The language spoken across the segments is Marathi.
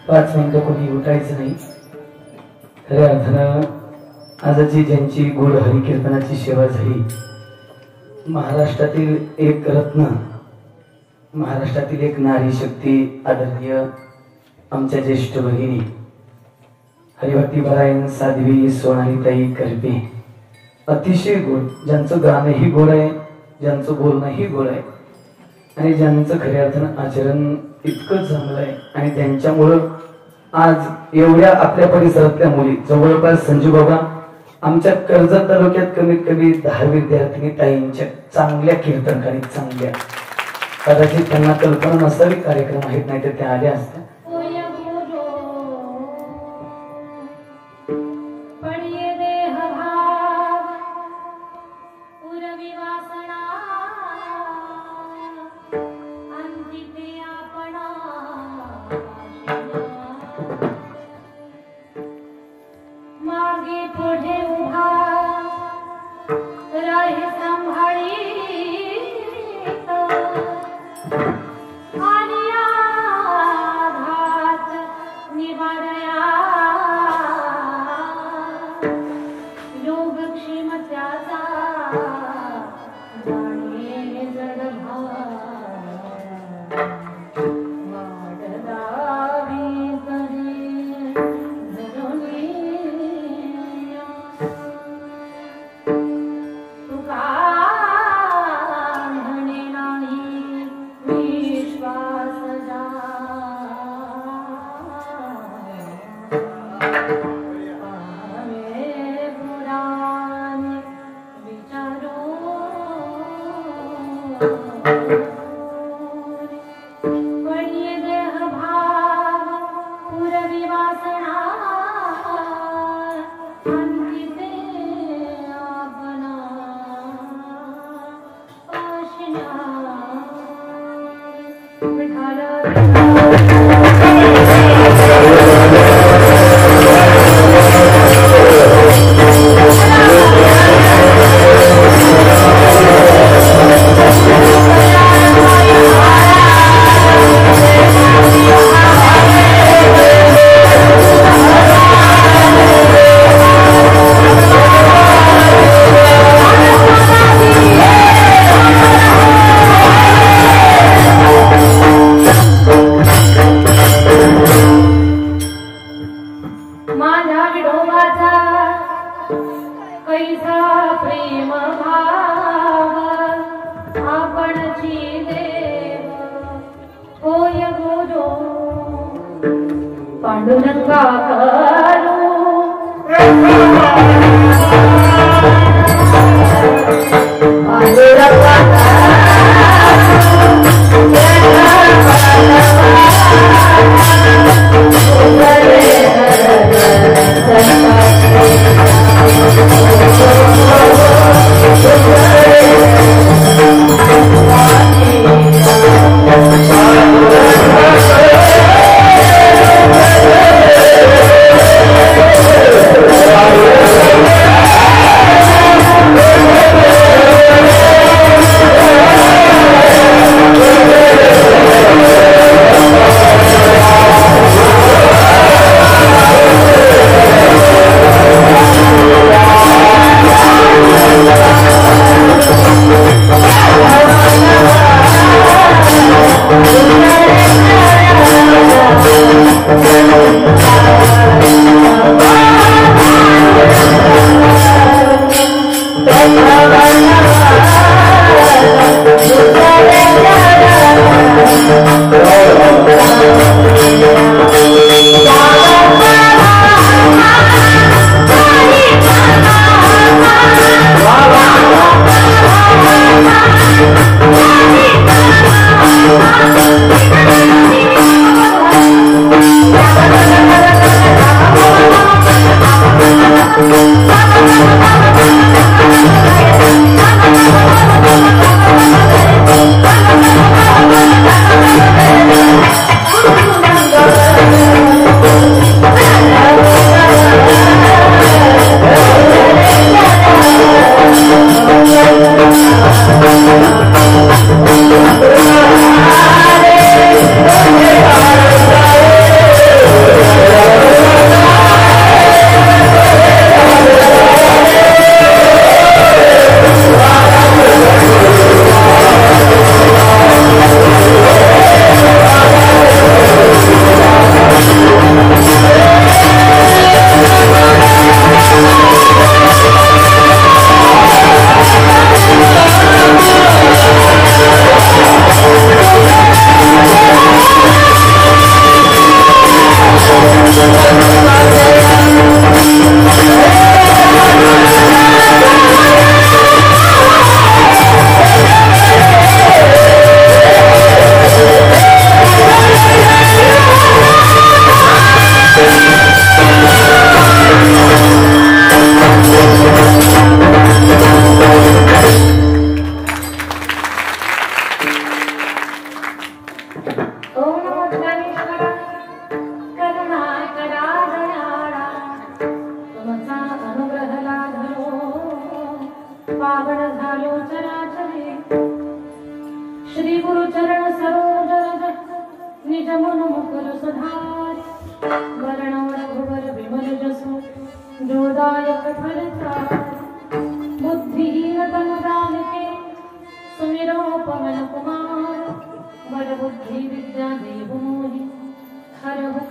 5 मिनिटं कोणी उठायचं नाही। खऱ्या अर्थानं आजची ज्यांची गोड हरिकीर्तनाची सेवा झाली, महाराष्ट्रातील एक रत्न, महाराष्ट्रातील एक नारी शक्ती आदरणीय आमच्या ज्येष्ठ भगिनी हरिभक्तीपरायण साध्वी सोनालीताई करपे, अतिशय गोड, ज्यांचं गाणंही गोड आहे, ज्यांचं बोलणंही गोड आहे आणि ज्यांचं खऱ्या अर्थानं आचरण इतकं चांगलं आहे। आणि त्यांच्यामुळं आज एवढ्या आपल्या परिसरातल्या मुली, जवळपास संजू बाबा आमच्या कर्जत तालुक्यात कमीत कमी 10 विद्यार्थिनी ताईंच्या चांगल्या कीर्तनकारी, चांगल्या, कदाचित त्यांना कल्पना नसावी कार्यक्रम आहेत, नाही तर त्या आल्या असत्या।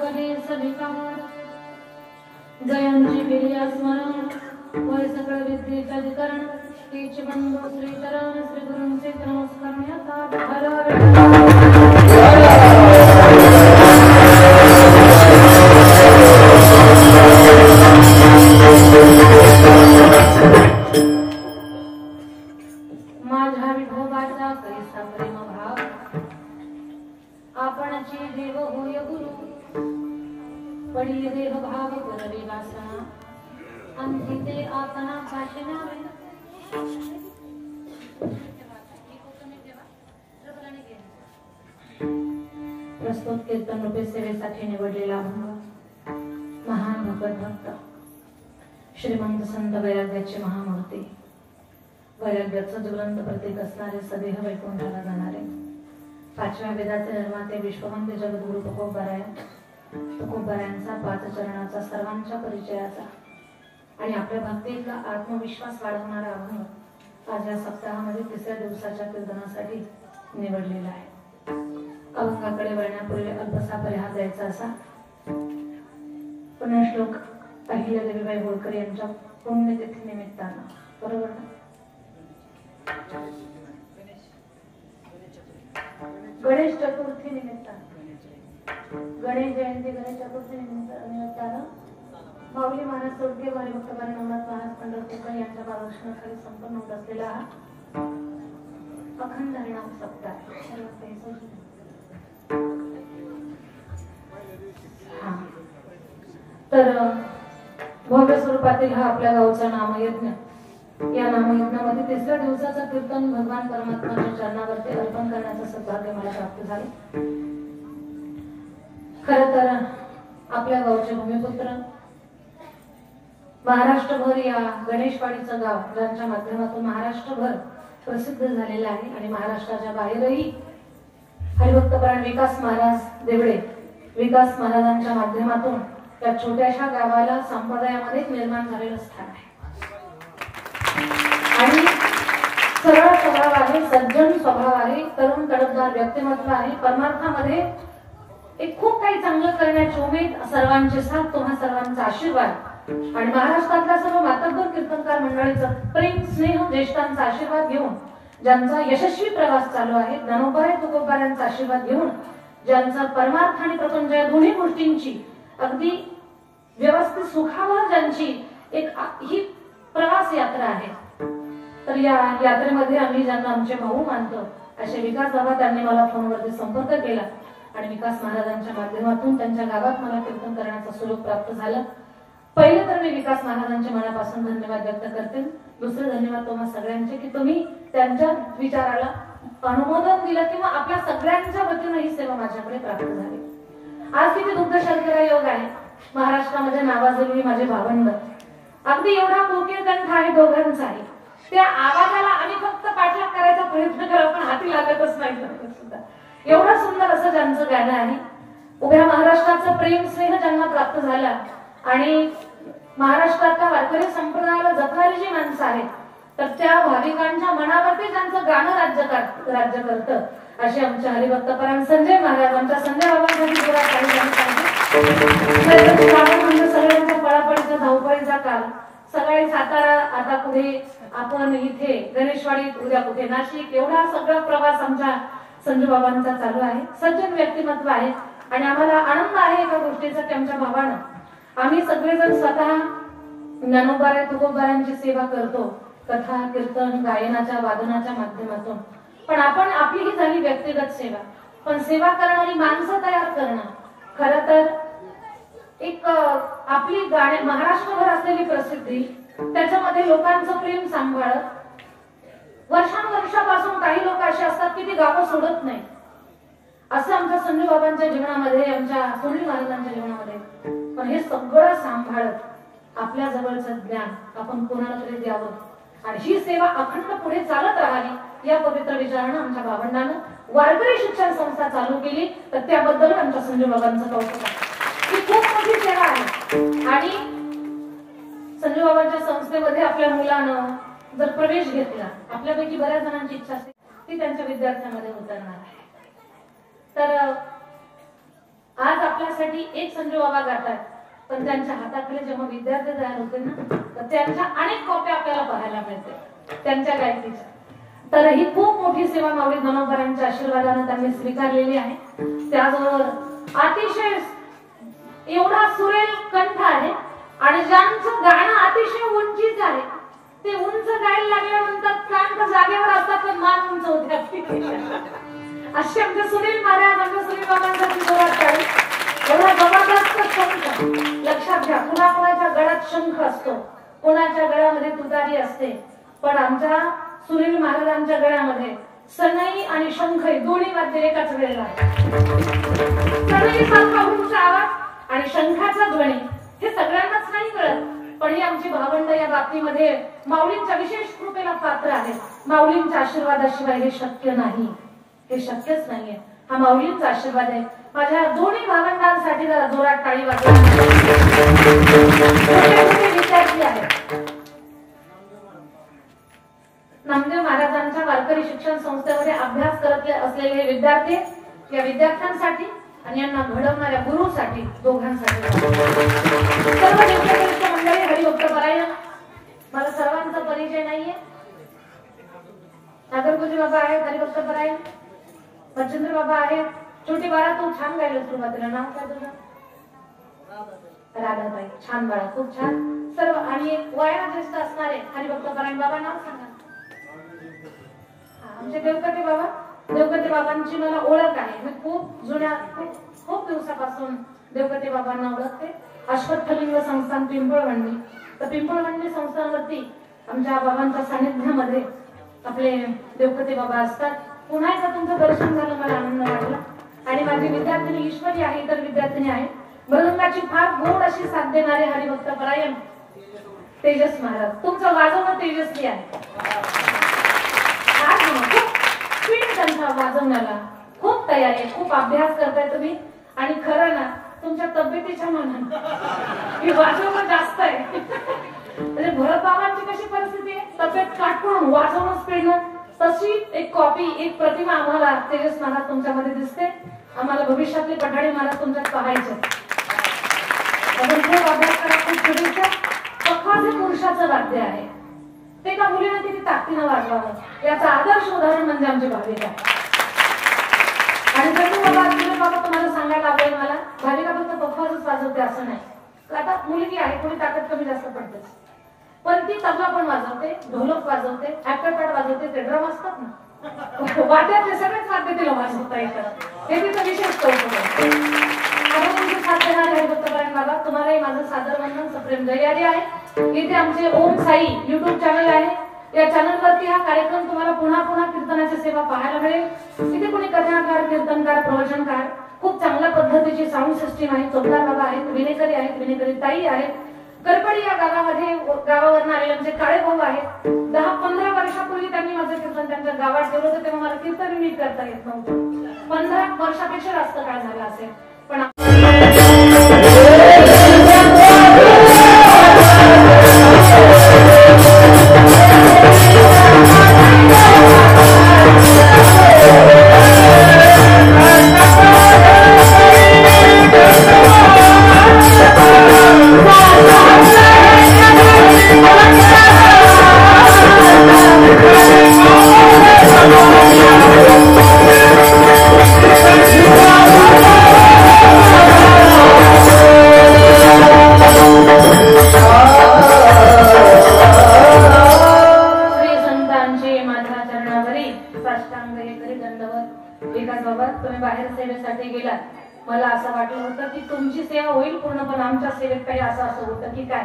करी सभिकार जयांची केली स्मरण वय सकळ विद्येचे अधिकरण श्रीचे बंधू श्री चरण श्री गुरूंचे नमस्कार माझ्या विठोबाचा कैसा प्रेम भाव आपणची देव होय गुरु पडी देह भाव करवी वासना अंतिते आतना भाषणावे प्रस्तुत कीर्तन रूपे सेवेसाठी निवडलेला महान भक्त श्रीमंत संत वैराग्याचे महामूर्ती वैराग्याचं ज्वलंत प्रतीक असणारे सदेह वैकुंठाला जाणारे पाचव्या वेदाचे निर्माते विश्ववंत जगद्गुरु तुकोबारायांचा पाच चरणाचा सर्वांच्या परिचयाचा आणि आपल्या भक्तीतला आत्मविश्वास वाढवणारा अभंग आज या सप्ताहामध्ये तिसऱ्या दिवसाच्या कीर्तनासाठी निवडलेला आहे. अभंगाकडे वळण्यापूर्वी अल्पसा परिहार द्यायचा असा पुण्यश्लोक अहिल्यादेवीबाई होळकर यांच्या पुण्यतिथी निमित्तानं बरोबर ना गणेश चतुर्थी निमित्तानं गणेश जयंती गणेश चतुर्थी निमित्तानं माऊली महाराज सोडके हरिभक्त नवनाथ महाराज पंढरपूरकर यांच्या मार्गदर्शनाखाली संपन्न होत असलेला अखंड हरिनाम सप्ताह तर भव्य स्वरूपातील हा आपल्या गावचा नामयज्ञ या नामयज्ञामध्ये तिसऱ्या दिवसाचं कीर्तन भगवान परमात्म्याच्या चरणावरती अर्पण करण्याचं सौभाग्य मला प्राप्त झाले. खरं तर आपल्या गावचे भूमिपुत्र महाराष्ट्रभर या गणेशवाडीचं गाव ज्यांच्या माध्यमातून महाराष्ट्रभर प्रसिद्ध झालेलं आहे आणि महाराष्ट्राच्या बाहेरही हरिभक्तपरायण विकास महाराज देवळे विकास महाराजांच्या माध्यमातून त्या छोट्याशा गावाला संप्रदायामध्ये निर्माण झालेलं स्थान आहे आणि सरळ स्वभाव आहे, सज्जन स्वभाव आहे, तरुण तडफदार व्यक्तिमत्व आहे, परमार्थामध्ये एक खूप काही चांगलं करण्याची उमेद, सर्वांचे साथ, तुम्हा सर्वांचा आशीर्वाद आणि महाराष्ट्रातल्या सर्व मातब्बर कीर्तनकार मंडळीचं प्रेम स्नेह ज्येष्ठांचा आशीर्वाद घेऊन ज्यांचा यशस्वी प्रवास चालू आहे, ज्ञानोबा तुकोबारायांचा आशीर्वाद घेऊन ज्यांचा परमार्थ आणि प्रपंच या दोन्ही गोष्टींची अगदी व्यवस्थित सुखावर ज्यांची एक ही प्रवास यात्रा आहे. तर या यात्रेमध्ये आम्ही ज्यांना आमचे भाऊ मानतो असे विकास बाबा त्यांनी मला फोनवरती संपर्क केला आणि विकास महाराजांच्या माध्यमातून त्यांच्या गावात मला कीर्तन करण्याचं स्वरूप प्राप्त झालं. पहिले तर मी विकास महाराजांचे मनापासून धन्यवाद व्यक्त करते. दुसरे धन्यवाद तुम्हा सगळ्यांचे की तुम्ही त्यांच्या विचाराला अनुमोदन दिलं किंवा आपल्या सगळ्यांच्या वतीने ही सेवा माझ्याकडे प्राप्त झाली. आज किती दुग्ध शर्करा योग आहे. महाराष्ट्रामध्ये नावाजलेली माझे भावंड अगदी एवढा कोकिळ कंठ आहे दोघांचाही. त्या आवाजाला आम्ही फक्त पाठलाग करायचा प्रयत्न करू पण हाती लागतच नाही सुद्धा. एवढं सुंदर असं ज्यांचं गाणं आहे. उभ्या महाराष्ट्राचं प्रेम स्नेह ज्यांना प्राप्त झाला आणि महाराष्ट्रातल्या वारकरी संप्रदायाला जपणारी जी माणसं आहेत तर त्या भाविकांच्या मनावरती ज्यांचं गाणं राज्य करतं असे आमचे हरिभक्तपरायण संजय महाराज आमच्या संजय बाबांसाठी म्हणजे सगळ्यांचा पळापळीचा धावपळीचा काल. सकाळी सातारा, आता पुढे आपण इथे गणेशवाडीत, उद्या कुठे नाशिक, एवढा सगळा प्रवास आमच्या संजू बाबांचा चालू आहे. सज्जन व्यक्तिमत्व आहे आणि आम्हाला आनंद आहे एका गोष्टीचा की आमच्या भावानं आम्ही सगळेजण स्वतः ज्ञानोबा तुकोबारायांची सेवा करतो कथा कीर्तन गायनाच्या वादनाच्या माध्यमातून. पण आपण आपली ही झाली व्यक्तिगत सेवा, पण सेवा करणारी माणसं तयार करणं खरं तर एक आपली गाणे महाराष्ट्रभर असलेली प्रसिद्धी त्याच्यामध्ये लोकांचं प्रेम सांभाळत वर्षांवर्षापासून काही लोक असे असतात की ती गावं सोडत नाही. असं आमच्या संजू बाबांच्या जीवनामध्ये आमच्या सोंडली महाराजांच्या जीवनामध्ये. पण हे सगळं सांभाळत आपल्या जवळचं ज्ञान आपण कोणाला तरी द्यावं आणि ही सेवा अखंड पुढे चालत राहावी या पवित्र विचारानं आमच्या भावंडानं वारकरी शिक्षण संस्था चालू केली. तर त्याबद्दल आमच्या संजू बाबांचं कौतुक आहे. ही खूप मोठी सेवा आहे आणि संजू बाबांच्या संस्थेमध्ये आपल्या मुलानं जर प्रवेश घेतला, आपल्यापैकी बऱ्याच जणांची इच्छा असते ती त्यांच्या विद्यार्थ्यांमध्ये उतरणार आहे. तर आज आपल्यासाठी एक संजू बाबा गातात, पण त्यांच्या हाताखाली जेव्हा विद्यार्थी तयार होते ना, तर त्यांच्या अनेक कॉप्या आपल्याला पाहायला मिळते त्यांच्या गायकीच्या. तर ही खूप मोठी सेवा माऊली मनोहरांच्या आशीर्वादाने त्यांनी स्वीकारलेली आहे. त्याचबरोबर अतिशय एवढा सुरेल कंठ आहे आणि ज्यांचं गाणं अतिशय उंचीच आहे, ते उंच गायला लागल्यानंतर कान तर जागेवर असतात पण मान उंच होते. असे आमचे सुनील महाराज, आमच्या सुनील बाबांसाठी जोरात टाळी. एवढा जबरदस्त शंख लक्षात घ्या. कुणाकुणाच्या गळ्यात शंख असतो, कोणाच्या गळ्यामध्ये तुतारी असते, पण आमच्या सुनील महाराजांच्या गळ्यामध्ये सनई आणि शंख दोन्ही वाद्य एकाच वेळेला आहे. सनई सारखा उंच आवाज आणि शंखाचा ध्वनी हे सगळ्यांनाच नाही कळत, पण ही आमची भावंड या बाबतीमध्ये माऊलींच्या विशेष कृपेला पात्र आहे. माऊलींच्या आशीर्वादाशिवाय हे शक्य नाही, हे शक्यच नाहीये. हा माऊलींचा आशीर्वाद आहे. माझ्या दोन्ही भावंडांसाठी जरा जोरात टाळी वाजवा. विद्यार्थी आहेत नामदेव महाराजांच्या वारकरी शिक्षण संस्थेमध्ये अभ्यास करत असलेले विद्यार्थी, या विद्यार्थ्यांसाठी आणि यांना घडवणाऱ्या गुरुसाठी, दोघांसाठी सर्व नित्यनिष्ठ मंडळी, हरिभक्त परायण. मला सर्वांचा परिचय नाहीये. नागरगुजी बाबा आहेत, हरिभक्त परायण. मच्छिंद्र बाबा आहेत. छोटी बाळा, तू छान गायलं सुरुवातीला. नाव काय तुझं? राधाताई. छान बाळा, खूप छान. सर्व आणि वयात ज्येष्ठ असणारे हरिभक्त परायण बाबा, नाव सांगा. आमचे देवकते बाबा. देवकते बाबांची मला ओळख आहे. मी खूप जुन्या खूप दिवसापासून देवकते बाबांना ओळखते. अश्वत्थलिंग संस्थान पिंपळवंडी. तर पिंपळवंडी संस्थांवरती आमच्या बाबांच्या सानिध्यामध्ये आपले देवकते बाबा असतात. पुन्हा एकदा तुमचं दर्शन झालं, मला आनंद वाटला. आणि माझी विद्यार्थिनी ईश्वरी आहे, इतर विद्यार्थिनी आहे. मृदंगाची फार गोड अशी साथ देणारे हरिभक्त परायण तेजस महाराज. तुमचं वाजवणं तेजस्वी आहे. त्यांचा वाजवण्याला खूप तयारी आहे, खूप अभ्यास करताय तुम्ही. आणि खरं ना, तुमच्या तब्येतीच्या मानाने वाजवणं जास्त आहे. म्हणजे भरत बाबांची कशी परिस्थिती आहे, तब्येत काटून वाजवणं स्पीडनं, तशी एक कॉपी, एक प्रतिमा आम्हाला तेजस महाराज तुमच्यामध्ये दिसते. आम्हाला भविष्यातले पठाडे महाराज तुमच्यात पाहायचे. खूप अभ्यास करा, खूप शुभेच्छा. पक्वाज हे पुरुषाचं वाद्य आहे, ते का मुलीनं किती ताकदीनं वाजवावं, याचं आदर्श उदाहरण म्हणजे आमचे भाविक आहे. आणि जर बाबा तुम्हाला सांगायला आवडेल, मला भाविका फक्त पक्वाजच वाजवते असं नाही. आता मुलगी आहे, थोडी ताकद कमी जास्त पडते, पण ती तबला पण वाजवते, ढोलक वाजवते, ऍक्टरपॅड वाजवते, ते ड्रम असतात ना, वाद्यातले सगळेच वाद्य तिला वाजवता येतात. हे तिचं विशेष कौतुक आहे. तुमचे साथ देणारे हरिभक्त परायण बाबा, तुम्हालाही माझं सादर वंदन, सप्रेम जय्यारी आहे. इथे आमचे ओम साई युट्यूब चॅनल आहे. या चॅनलवरती हा कार्यक्रम तुम्हाला पुन्हा पुन्हा कीर्तनाची सेवा पाहायला मिळेल. तिथे कोणी कथाकार, कीर्तनकार, प्रवचनकार, खूप चांगल्या पद्धतीची साऊंड सिस्टीम आहे. चोपदार बाबा आहेत, विनेकरी आहेत, विनेकरी ताई आहेत. करपडी या गावामध्ये, गावावरून आलेले आमचे काळे भाऊ आहेत. 10-15 वर्षापूर्वी त्यांनी माझं कीर्तन त्यांच्या गावात ठेवलं होतं, तेव्हा मला कीर्तन नीट करता येत नव्हतं. 15 वर्षापेक्षा जास्त काळ झाला असेल. पण मला असं वाटलं होतं की तुमची सेवा होईल पूर्ण, पण आमच्या सेवेत काही असं होतं की काय.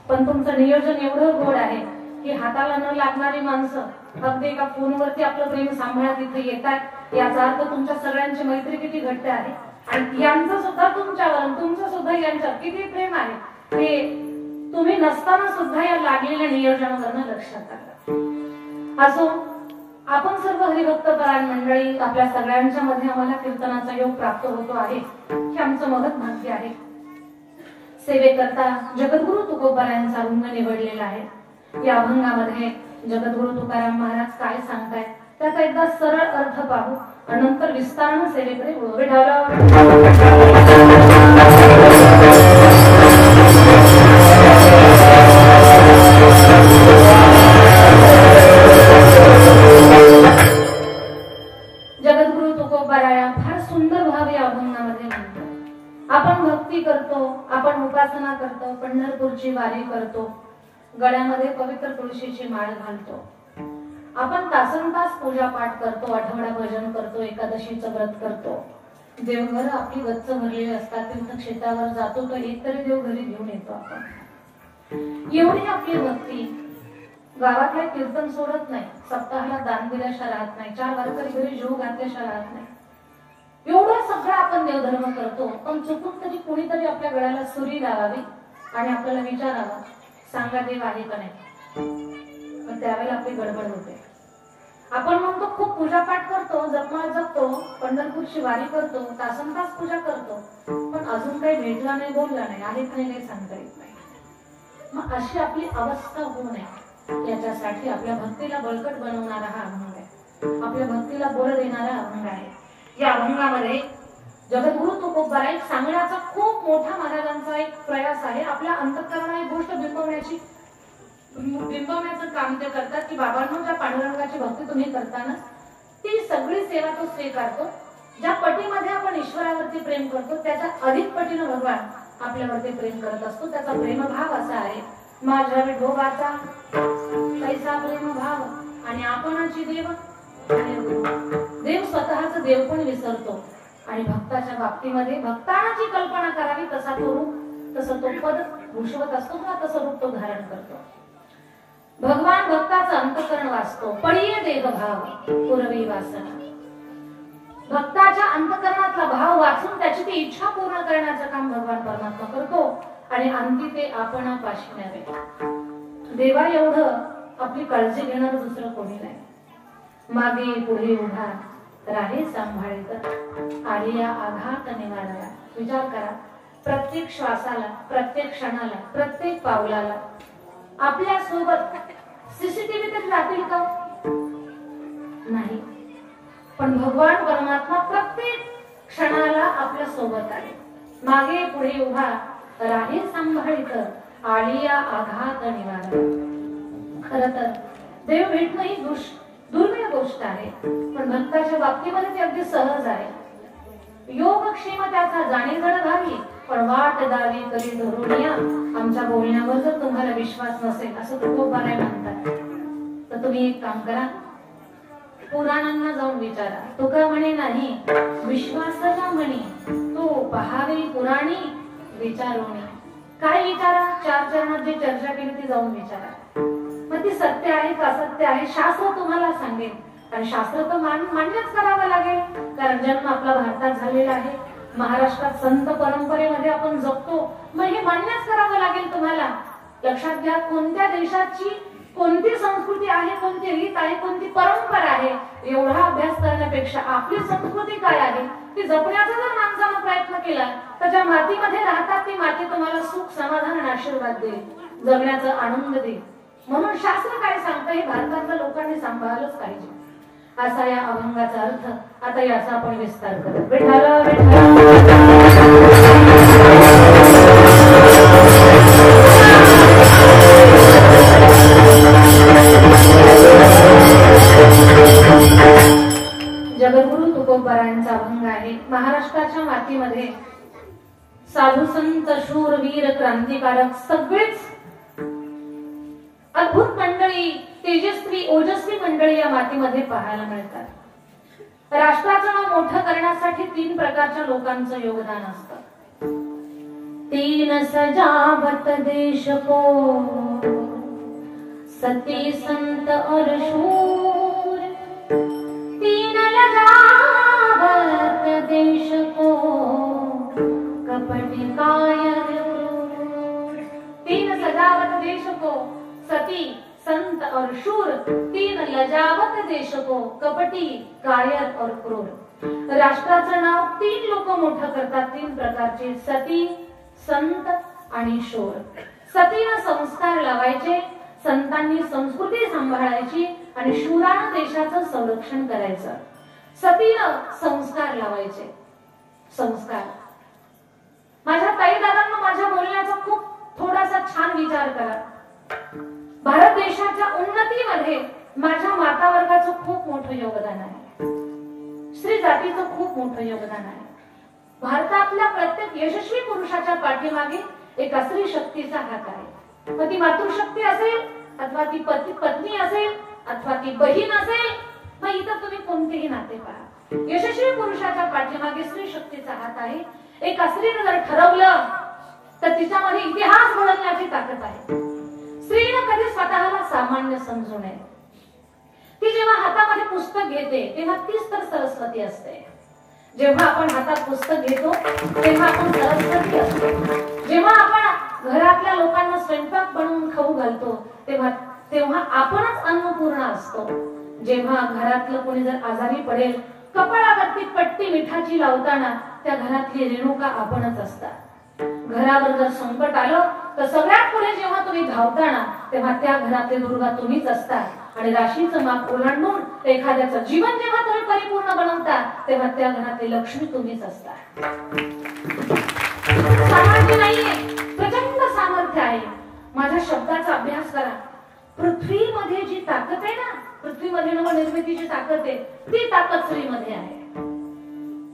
पण तुमचं नियोजन एवढं गोड आहे की हाताला न लागणारी माणसं अगदी एका फोनवरती आपलं प्रेम सांभाळत इथे येतात. याचा अर्थ तुमच्या सगळ्यांची मैत्री किती घट्ट आहे आणि यांचं सुद्धा तुमच्यावर, तुमचं सुद्धा यांच्यावर किती प्रेम आहे हे तुम्ही नसताना सुद्धा या लागलेल्या नियोजनावरनं लक्षात आलं. असो, आपण सर्व हरिभक्त परायण मंडळी, आपल्या सगळ्यांच्या मध्ये आम्हाला कीर्तनाचा योग प्राप्त होतो आहे, हे आमचं महत् भाग्य आहे. सेवेकरता जगद्गुरु तुकोबारायांचा रंग निवडलेला आहे. या अभंगामध्ये जगद्गुरु तुकाराम महाराज काय सांगतायत त्याचा एकदा सरळ अर्थ पाहू. आणि नंतर विस्तारण सेवेकडे वळू. विठ्ठल जगद्गुरु तुकोबाराया फार सुंदर भाव या अभंगामध्ये म्हणतो. आपण भक्ती करतो, आपण उपासना करतो, पंढरपूरची वारी करतो, गळ्यामध्ये पवित्र तुळशीची माळ घालतो, आपण तासनतास पूजा पाठ करतो, आठवडा भजन करतो, एकादशीचं व्रत करतो, देवघर आपली गच्च भरलेली असतात, तीर्थक्षेत्रावर जातो तर एक तरी देव घरी घेऊन येतो आपण. एवढी आपली भक्ती, गावातले कीर्तन सोडत नाही, सप्ताहाला दान दिल्याशिवाय राहत नाही, 4 वारकरी घरी जीव घातल्याशिवाय राहत नाही, एवढं सगळं आपण देवधर्म करतो. पण चुकून तरी कोणीतरी आपल्या गळ्याला सुरी लावावी आणि आपल्याला विचारावं, सांगा देव आहे का नाही. पण त्यावेळेला आपली गडबड होते. आपण म्हणतो खूप पूजापाठ करतो, जपमाळ जपतो, पंढरपूरची वारी करतो, तासनतास पूजा करतो, पण अजून काही भेटला नाही, बोलला नाही, आहेत नाही, काही सांगता येत नाही. मग अशी आपली अवस्था होऊ नये याच्यासाठी आपल्या भक्तीला बळकट बनवणारा हा अभंग आहे, आपल्या भक्तीला बळ देणारा अभंग आहे. या अभंगामध्ये जगद्गुरु तुकोबारा एक सांगण्याचा खूप मोठा महाराजांचा एक प्रयास आहे. आपल्या अंतःकरणाला एक गोष्ट बिंबवण्याचं काम ते करतात की बाबांनो, ज्या पांडुरंगाची भक्ती तुम्ही करताना ती सगळी सेवा तो स्वीकारतो. ज्या पटीमध्ये आपण ईश्वरावरती प्रेम करतो त्याच्या अधिक पटीनं भगवान आपल्यावरती प्रेम करत असतो. त्याचा प्रेमभाव असा आहे, माझ्या विठोबाचा कैसा प्रेमभाव आणि आपणाची देव आणि देव स्वतःच देव पण विसरतो आणि भक्ताच्या बाबतीमध्ये भक्तांना जी कल्पना करावी तसा तो रूप, तसं तो पद भूषवत असतो किंवा तसं रूप तो धारण करतो. भगवान भक्ताचं अंतःकरण वाचतो, पडिये देह भाव पुरवी वासना. भक्ताच्या अंतःकरणातला भाव वाचून त्याची ती इच्छा पूर्ण करण्याचं काम भगवान परमात्मा करतो आणि अंती ते आपणापाशी न्यावे. देवा एवढं आपली काळजी घेणार दुसरं कोणी नाही. मागे पुढे उभा राहे सांभाळीत आलिया आघात निवाराला. विचार करा, प्रत्येक श्वासाला, प्रत्येक क्षणाला, प्रत्येक पावलाला आपल्या सोबत सीसीटीव्ही तरी राहतील का? नाही. पण भगवान परमात्मा प्रत्येक क्षणाला आपल्या सोबत आहे. मागे पुढे उभा राहे सांभाळीत आलिया आघात निवाराला. खर तर देव भेटणं ही दुर्मिळ गोष्ट आहे, पण भक्ताच्या बाबतीमध्ये ते अगदी सहज आहे. योगक्षेम त्याचा जाणीजण व्हावी, पण वाट दावी करी धरुनिया. आमच्या बोलण्यावर जर तुम्हाला विश्वास नसेल असं तुकोबाराय म्हणतात, तर तुम्ही एक काम करा, पुराणांना जाऊन विचारा. तुका म्हणे नाही विश्वासला म्हणे, तो पहावे पुराणी विचारोनी. काय विचारा? 4 चरणात जी चर्चा केली ती जाऊन विचारा. मग ती सत्य आहे का असत्य आहे शास्त्र तुम्हाला सांगेल. आणि शास्त्र तर मान्यच करावं लागेल, कारण जन्म आपला भारतात झालेला आहे, महाराष्ट्रात संत परंपरेमध्ये आपण जगतो, मग हे मान्यच करावं लागेल तुम्हाला. लक्षात घ्या, कोणत्या देशाची कोणती संस्कृती आहे, कोणती रीत आहे, कोणती परंपरा आहे, एवढा अभ्यास करण्यापेक्षा आपली संस्कृती काय आहे ती जपण्याचा जर माणसानं प्रयत्न केला तर ज्या मातीमध्ये राहतात ती माती तुम्हाला सुख, समाधान आणि आशीर्वाद देईल, जगण्याचा आनंद देईल. म्हणून शास्त्र काय सांगतं हे भारतातल्या लोकांनी सांभाळलंच पाहिजे. असा या अभंगाचा अर्थ. आता याचा आपण विस्तार करू. विठ्ठल जगद्गुरु तुकोबारायांचा अभंग आहे. महाराष्ट्राच्या मातीमध्ये साधू संत, शूर, वीर, क्रांतिकारक सगळेच अद्भुत मंडळी, तेजस्वी, ओजस्वी मंडळी या मातीमध्ये पाहायला मिळतात. राष्ट्राचं नाव मोठं करण्यासाठी 3 प्रकारच्या लोकांचं योगदान असतं. 3 सजावत देश को, सती संत और शूर. 3 लजावत देश को, कपटी कायर क्रूर. 3 सजावत देश को, सती संत और शूर. 3 लजावत देश को, कपटी कायर और क्रूर. राष्ट्राचं नाव 3 लोक मोठं करतात, 3 प्रकारचे, सती, संत आणि शूर. सतीनं संस्कार लावायचे, संतांनी संस्कृती सांभाळायची आणि शूरानं देशाचं संरक्षण करायचं. सतीनं संस्कार लावायचे. संस्कार. माझ्या ताई दादांना माझ्या बोलण्याचा खूप थोडासा छान विचार करा. भारत देशाच्या उन्नतीमध्ये माझ्या माता वर्गाचं खूप मोठं योगदान आहे. स्त्री जातीचं खूप मोठं योगदान आहे. भारतातल्या प्रत्येक यशस्वी पुरुषाच्या पाठीमागे एका स्त्री शक्तीचा हात आहे. मग ती मातृशक्ती असेल अथवा ती पत्नी असेल अथवा ती बहीण असेल, मग इथं तुम्ही कोणतेही नाते पहा, यशस्वी पुरुषाच्या पाठीमागे स्त्री शक्तीचा हात आहे. एका स्त्रीने जर ठरवलं तर तिच्यामध्ये इतिहास बदलण्याची ताकद आहे. स्त्रीनं कधी स्वतःला सामान्य समजू नये. ती जेव्हा हातामध्ये पुस्तक घेते तेव्हा तीच तर सरस्वती असते. जेव्हा आपण हातात पुस्तक घेतो तेव्हा आपण सरस्वती असतो. जेव्हा आपण घरातल्या लोकांना स्वयंपाक बनवून खाऊ घालतो तेव्हा आपणच अन्नपूर्णा असतो. जेव्हा घरातलं कोणी जर आजारी पडेल, कपाळावरती पट्टी मिठाची लावताना त्या घरातली रेणुका आपणच असतात. घरावर जर संकट आलं तर सगळ्यात पुढे जेव्हा तुम्ही धावताना तेव्हा त्या घरातले दुर्गा तुम्हीच असतात. आणि राशीचं माप ओलांडून एखाद्याचं जीवन जेव्हा तुम्ही परिपूर्ण बनवता तेव्हा त्या घरातली लक्ष्मी तुम्हीच असतात. सामर्थ्य नाहीये, प्रचंड सामर्थ्य आहे. माझ्या शब्दाचा अभ्यास करा. पृथ्वीमध्ये जी ताकद आहे ना, पृथ्वीमध्ये नवनिर्मितीची ताकद आहे, ती ताकद स्त्रीमध्ये आहे.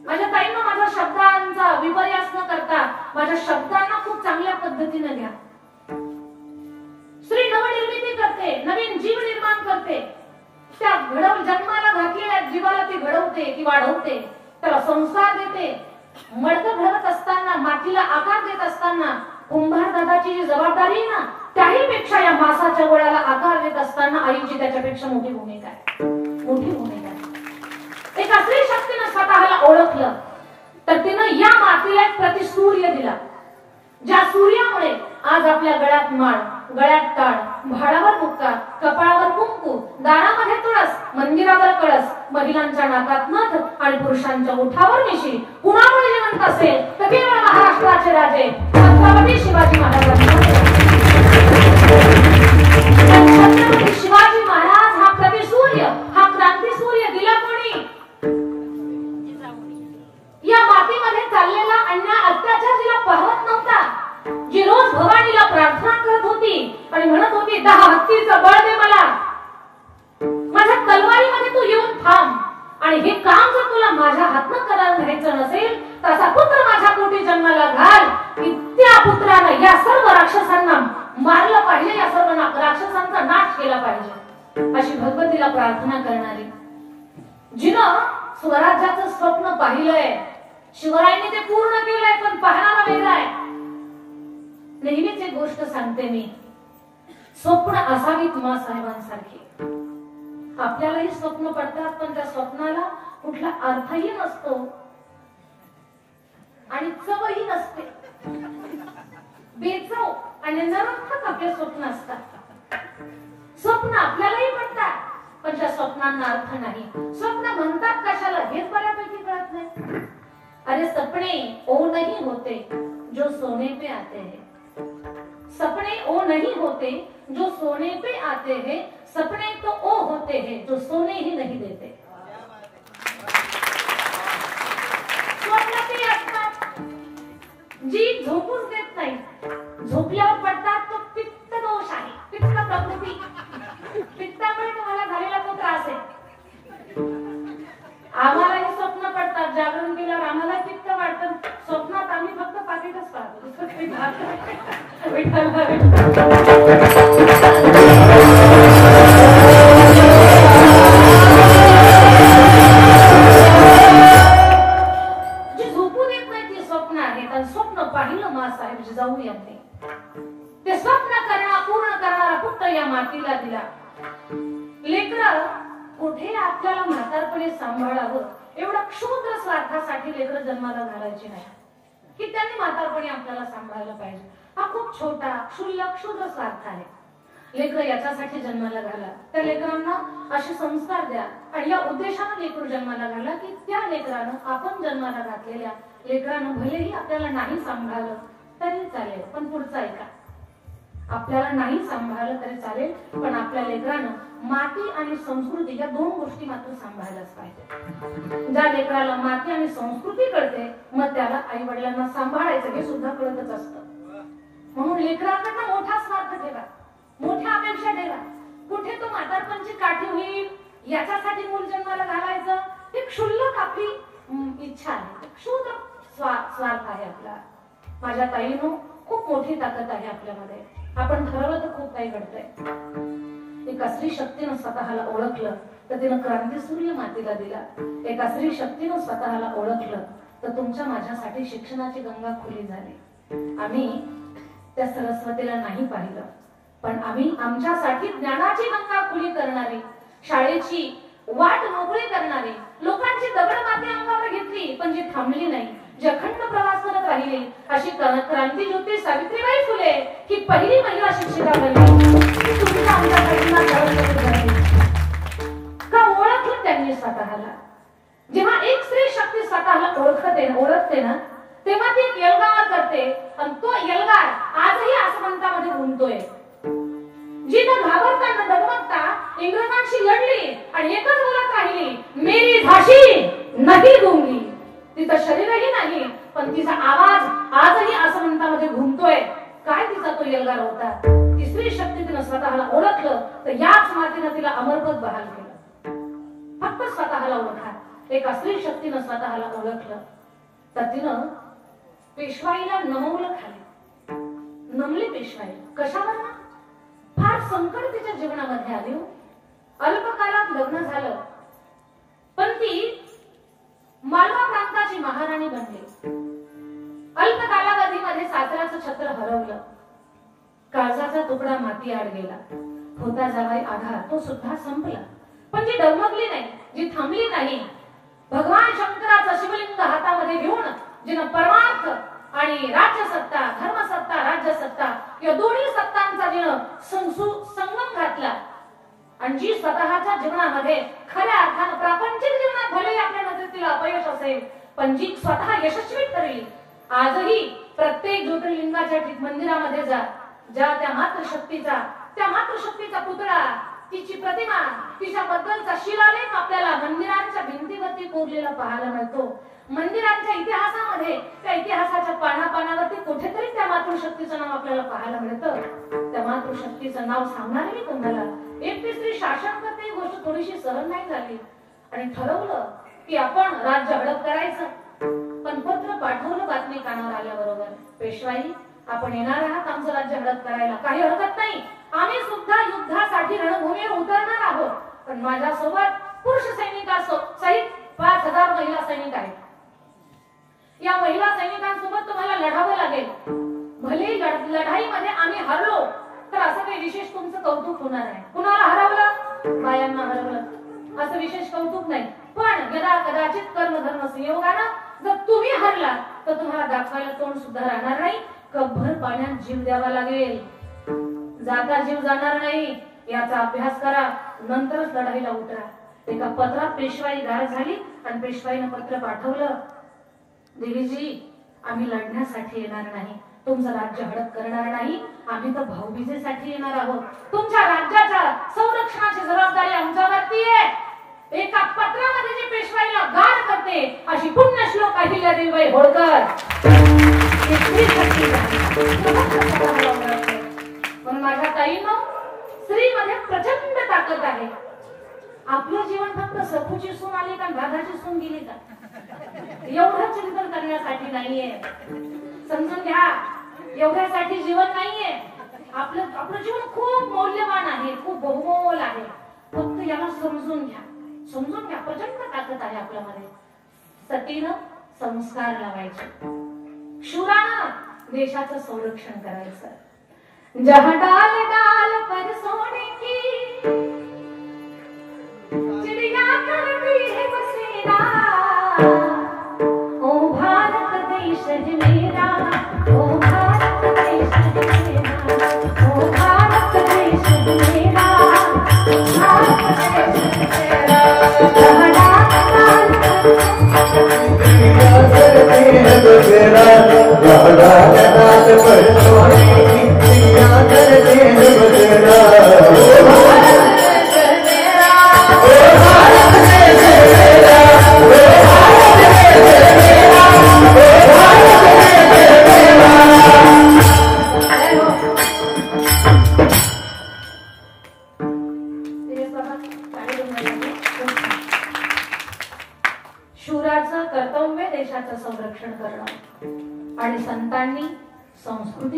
माझ्या ताईंना माझ्या शब्दांचा विपर्यास न करता माझ्या शब्दांना खूप चांगल्या पद्धतीने घ्या. स्त्री नवनिर्मिती करते, नवीन जीव निर्माण करते. त्या जन्माला घातलेल्या जीवाला ती घडवते, ती वाढवते, त्याला संस्कार देते. मडकं घडवत असताना, मातीला आकार देत असताना कुंभार दादाची जी जबाबदारी आहे ना, त्याही पेक्षा या मासाच्या गोळ्याला आकार देत असताना आईची त्याच्यापेक्षा मोठी भूमिका आहे. मोठी भूमिका आहे. एका स्त्री शक्तीने स्वतःला ओळखलं तर तिनं या मातीला एक प्रतिसूर्य दिला. ज्या सूर्यामुळे आज आपल्या गळ्यात माळ, गळ्यात टाळ, भाडावर बुक्का, कपाळावर कुंकू, दारामध्ये तुळस, मंदिरावर कळस, महिलांच्या नाकात नथ आणि पुरुषांच्या ओठावर मिशी कुणामुळे जिवंत असेल तर केवळ महाराष्ट्राचे राजे छत्रपती शिवाजी महाराजांनी. छत्रपती शिवाजी महाराज हा प्रतिसूर्य, हा क्रांतीसूर्य दिला कोणी? या मातीमध्ये चाललेला अन्याय अत्याचार जिला पाहत नव्हता, जी रोज भवानीला प्रार्थना करत होती आणि म्हणत होती 10 हत्तीचं बळ दे मला, माझ्या तलवारीमध्ये तू येऊन थांब आणि हे काम जर तुला माझ्या हातनं करायला घ्यायचं नसेल तर असा पुत्र माझ्या पोटी जन्माला घाल की त्या पुत्रानं या सर्व राक्षसांना मारलं पाहिजे, या सर्व राक्षसांचा नाश केला पाहिजे. अशी भगवतीला प्रार्थना करणारी, जिनं स्वराज्याचं स्वप्न पाहिलंय, शिवरायांनी ते पूर्ण केलंय, पण पाहणारा वेगळा आहे. नेहमीच एक गोष्ट सांगते मी, स्वप्न असावीत मासाहेबांसारखी. आपल्यालाही स्वप्न पडतात पण त्या स्वप्नाला कुठला अर्थही नसतो आणि चवही नसते. बेचव आणि नरर्थक आपले स्वप्न असतात. स्वप्न आपल्यालाही पडतात पण त्या स्वप्नांना अर्थ नाही. स्वप्न म्हणतात कशाला हेच बऱ्यापैकी कळत नाही. अरे सपने ओ नहीं होते जो सोने पे आते हैं, सपने ओ नहीं होते जो सोने पे आते हैं, सपने तो ओ होते हैं जो सोने ही नहीं देते. स्वप्न ते असतात जी झोपूच देत नाही, झोपल्यावर पडतात. तो पित्त दोष आहे, पित्त प्रकृती. पित्तामुळे तुम्हाला झालेला तो त्रास आहे. आम्हालाही स्वप्न पडतात, जागरण केल्यावर आम्हाला पित्त वाढतं. स्वप्नात आम्ही फक्त पाकिटच पाहतो. जी झोपू देत नाही ती स्वप्न आहेत. आणि स्वप्न पाहिलं मासाहेब जिजाऊ यांनी, ते स्वप्न पूर्ण करणारा पुत्र या मातीला दिला. लेकरं कुठे आपल्याला म्हातारपणे सांभाळावं एवढं क्षुद्र स्वार्थासाठी लेकरं जन्माला घालायची नाही की त्यांनी म्हातारपणे आपल्याला सांभाळलं पाहिजे. हा खूप छोटा क्षुल्लक क्षुद्र स्वार्थ आहे. लेकरं याच्यासाठी जन्माला घाला, त्या लेकरांना असे संस्कार द्या आणि या उद्देशाने लेकरू जन्माला घाला की त्या लेकरानं, आपण जन्माला घातलेल्या लेकरानं भलेही आपल्याला नाही सांभाळलं तरी चालेल पण पुढचं ऐका. आपल्याला नाही सांभाळलं तरी चालेल, पण आपल्या लेकरानं माती आणि संस्कृती या दोन गोष्टी मात्र सांभाळायलाच पाहिजे. ज्या लेकराला माती आणि संस्कृती कळते, मग त्याला आई वडिलांना सांभाळायचं हे सुद्धा कळतच असतं. म्हणून लेकराकडनं मोठा स्वार्थ ठेवा, मोठ्या अपेक्षा ठेवा. कुठे तो म्हातारपणची काठी होईल याच्यासाठी मूल जन्माला घालायचं, ते क्षुल्लक आपली इच्छा आहे, क्षुद्र स्वार्थ आहे आपला. माझ्या ताईनो, खूप मोठी ताकद आहे आपल्यामध्ये. आपण ठरवलं तर खूप काही घडतंय. एका स्त्री शक्तीनं स्वतःला ओळखलं तर तिनं क्रांती सूर्य मातीला दिला. एका स्त्री शक्तीनं स्वतःला ओळखलं तर तुमच्या माझ्यासाठी शिक्षणाची गंगा खुली झाली. आम्ही त्या सरस्वतीला नाही पाहिलं, पण आम्ही आमच्यासाठी ज्ञानाची गंगा खुली करणारी, शाळेची वाट मोकळी करणारी, लोकांची दगड माती अंगावर घेतली पण जी थांबली नाही, जी अखंड प्रवास करत राहिली, अशी क्रांती ज्योती सावित्रीबाई फुले ही पहिली महिला शिक्षिका बनली. तुमच्या आमच्यासाठी का ओळखलं त्यांनी स्वतःला. जेव्हा एक स्त्री शक्ती स्वतःला ओळखते ना, तेव्हा ती एल्गार करते, आणि तो एल्गार आजही आसमंतामध्ये घुमतोय. जी न घाबरता न डगमगता इंग्रजांशी लढली आणि एकच बोलत राहिली, मेरी झाशी नाही दूंगी. तिचं शरीरही नाही, पण तिचा आवाज आजही आसमंतामध्ये घुमतोय. काय तिचा तो एल्गार होता. तिसरी शक्ती तिनं स्वतःला ओळखलं तर याच मातीनं तिला अमरपद बहाल केलं. फक्त स्वतःला ओळखा. एका स्त्री शक्तीनं स्वतःला ओळखलं तर तिनं पेशवाईला नमवलं खाली. नमली पेशवाई कशावर ना, फार संकट तिच्या जीवनामध्ये आले. अल्पकालात लग्न झालं, पण ती मालवा प्रांताची महाराणी बनली. अल्प कालावधीमध्ये सासऱ्याचं छत्र हरवलं, काळजाचा तुकडा माती आड गेला. होता जावाई आधार, तो सुद्धा संपला. पण जी डगमगली नाही, जी थांबली नाही, भगवान शंकराचं शिवलिंग हातामध्ये घेऊन जिनं परमार्थ आणि राज्यसत्ता, धर्मसत्ता, राज्यसत्ता या दोन्ही सत्तांचा जिनं संगम घातला, आणि जी स्वतःच्या जीवनामध्ये खऱ्या अर्थानं प्रापंचिक जीवनात भले आपल्या नजरेला अपयश असेल, पण जी स्वतः यशस्वी ठरली. आजही प्रत्येक ज्योतिर्लिंगाच्या मंदिरामध्ये जा, ज्या त्या मातृशक्तीचा पुतळा, तिची प्रतिमा, तिच्याबद्दलचा शिलालेख आपल्याला मंदिरांच्या भिंतीवरती कोरलेला पाहायला मिळतो. मंदिरांच्या इतिहासामध्ये त्या इतिहासाच्या पानावरती कुठेतरी त्या मातृशक्तीचं नाव आपल्याला पाहायला मिळतं. त्या मातृशक्तीचं नाव सांगणारे मी तुम्हाला. एकटी स्त्री शासन करते ही गोष्ट थोडीशी सहन नाही झाली, आणि ठरवलं की आपण राज्य हडप करायचं. पण पत्र पाठवलं बातमी कानावर आल्याबरोबर, पेशवाई आपण येणार आहात आमचं राज्य हडप करायला, काही हरकत नाही, आम्ही सुद्धा युद्धासाठी रणभूमीवर उतरणार आहोत. पण माझ्यासोबत पुरुष सैनिकांसहित 5000 महिला सैनिक आहेत. या महिला सैनिकांसोबत तुम्हाला लढावं लागेल. भले लढाईमध्ये आम्ही हरलो तर असं काही विशेष तुमचं कौतुक होणार आहे. कुणाला हरवलं? बायांना हरवलं, असं विशेष कौतुक नाही. पण यदा कदाचित कर्मधर्म संयोगानं जर तुम्ही हरला तर तुम्हाला दाखवायला तोंड सुद्धा राहणार नाही. कपभर पाण्यात जीव द्यावा लागेल, जाता जीव जाणार नाही. याचा अभ्यास करा, नंतरच लढाईला उतरा. एका पत्रात पेशवाई गार झाली आणि पेशवाईनं पत्र पाठवलं, देवीजी आम्ही लढण्यासाठी येणार नाही, तुमचं राज्य हडप करणार नाही, आम्ही तर भाऊबीजेसाठी येणार आहोत. तुमच्या राज्याच्या संरक्षणाची जबाबदारी आमच्यावरती आहे. एका पत्रामध्ये जी पेशवाईला गार करते अशी पुण्यश्लोक अहिल्यादेवी होळकर. पण माझ्या ताईनं स्त्रीमध्ये प्रचंड ताकद आहे. आपलं जीवन फक्त सखूची सून आली का राधाची सून गेली का एवढं चिंतन करण्यासाठी नाहीये. समजून घ्या, एवढ्यासाठी जीवन नाहीये. आपलं जीवन खूप मौल्यवान आहे, खूप बहुमोल आहे. फक्त याला समजून घ्या. प्रचंड ताकद आहे आपल्यामध्ये. सतीनं संस्कार लावायचे, शूरानं देशाचं संरक्षण करायचं. जहाँ डाल डाल पर सोने की चिड़िया करती है बसेरा, ओ भारत देश है मेरा, ओ भारत देश है मेरा, ओ भारत देश है मेरा, भारत देश है मेरा. जहाँ डाल डाल जहाँ डाल डाल पर सोने की चिड़िया करती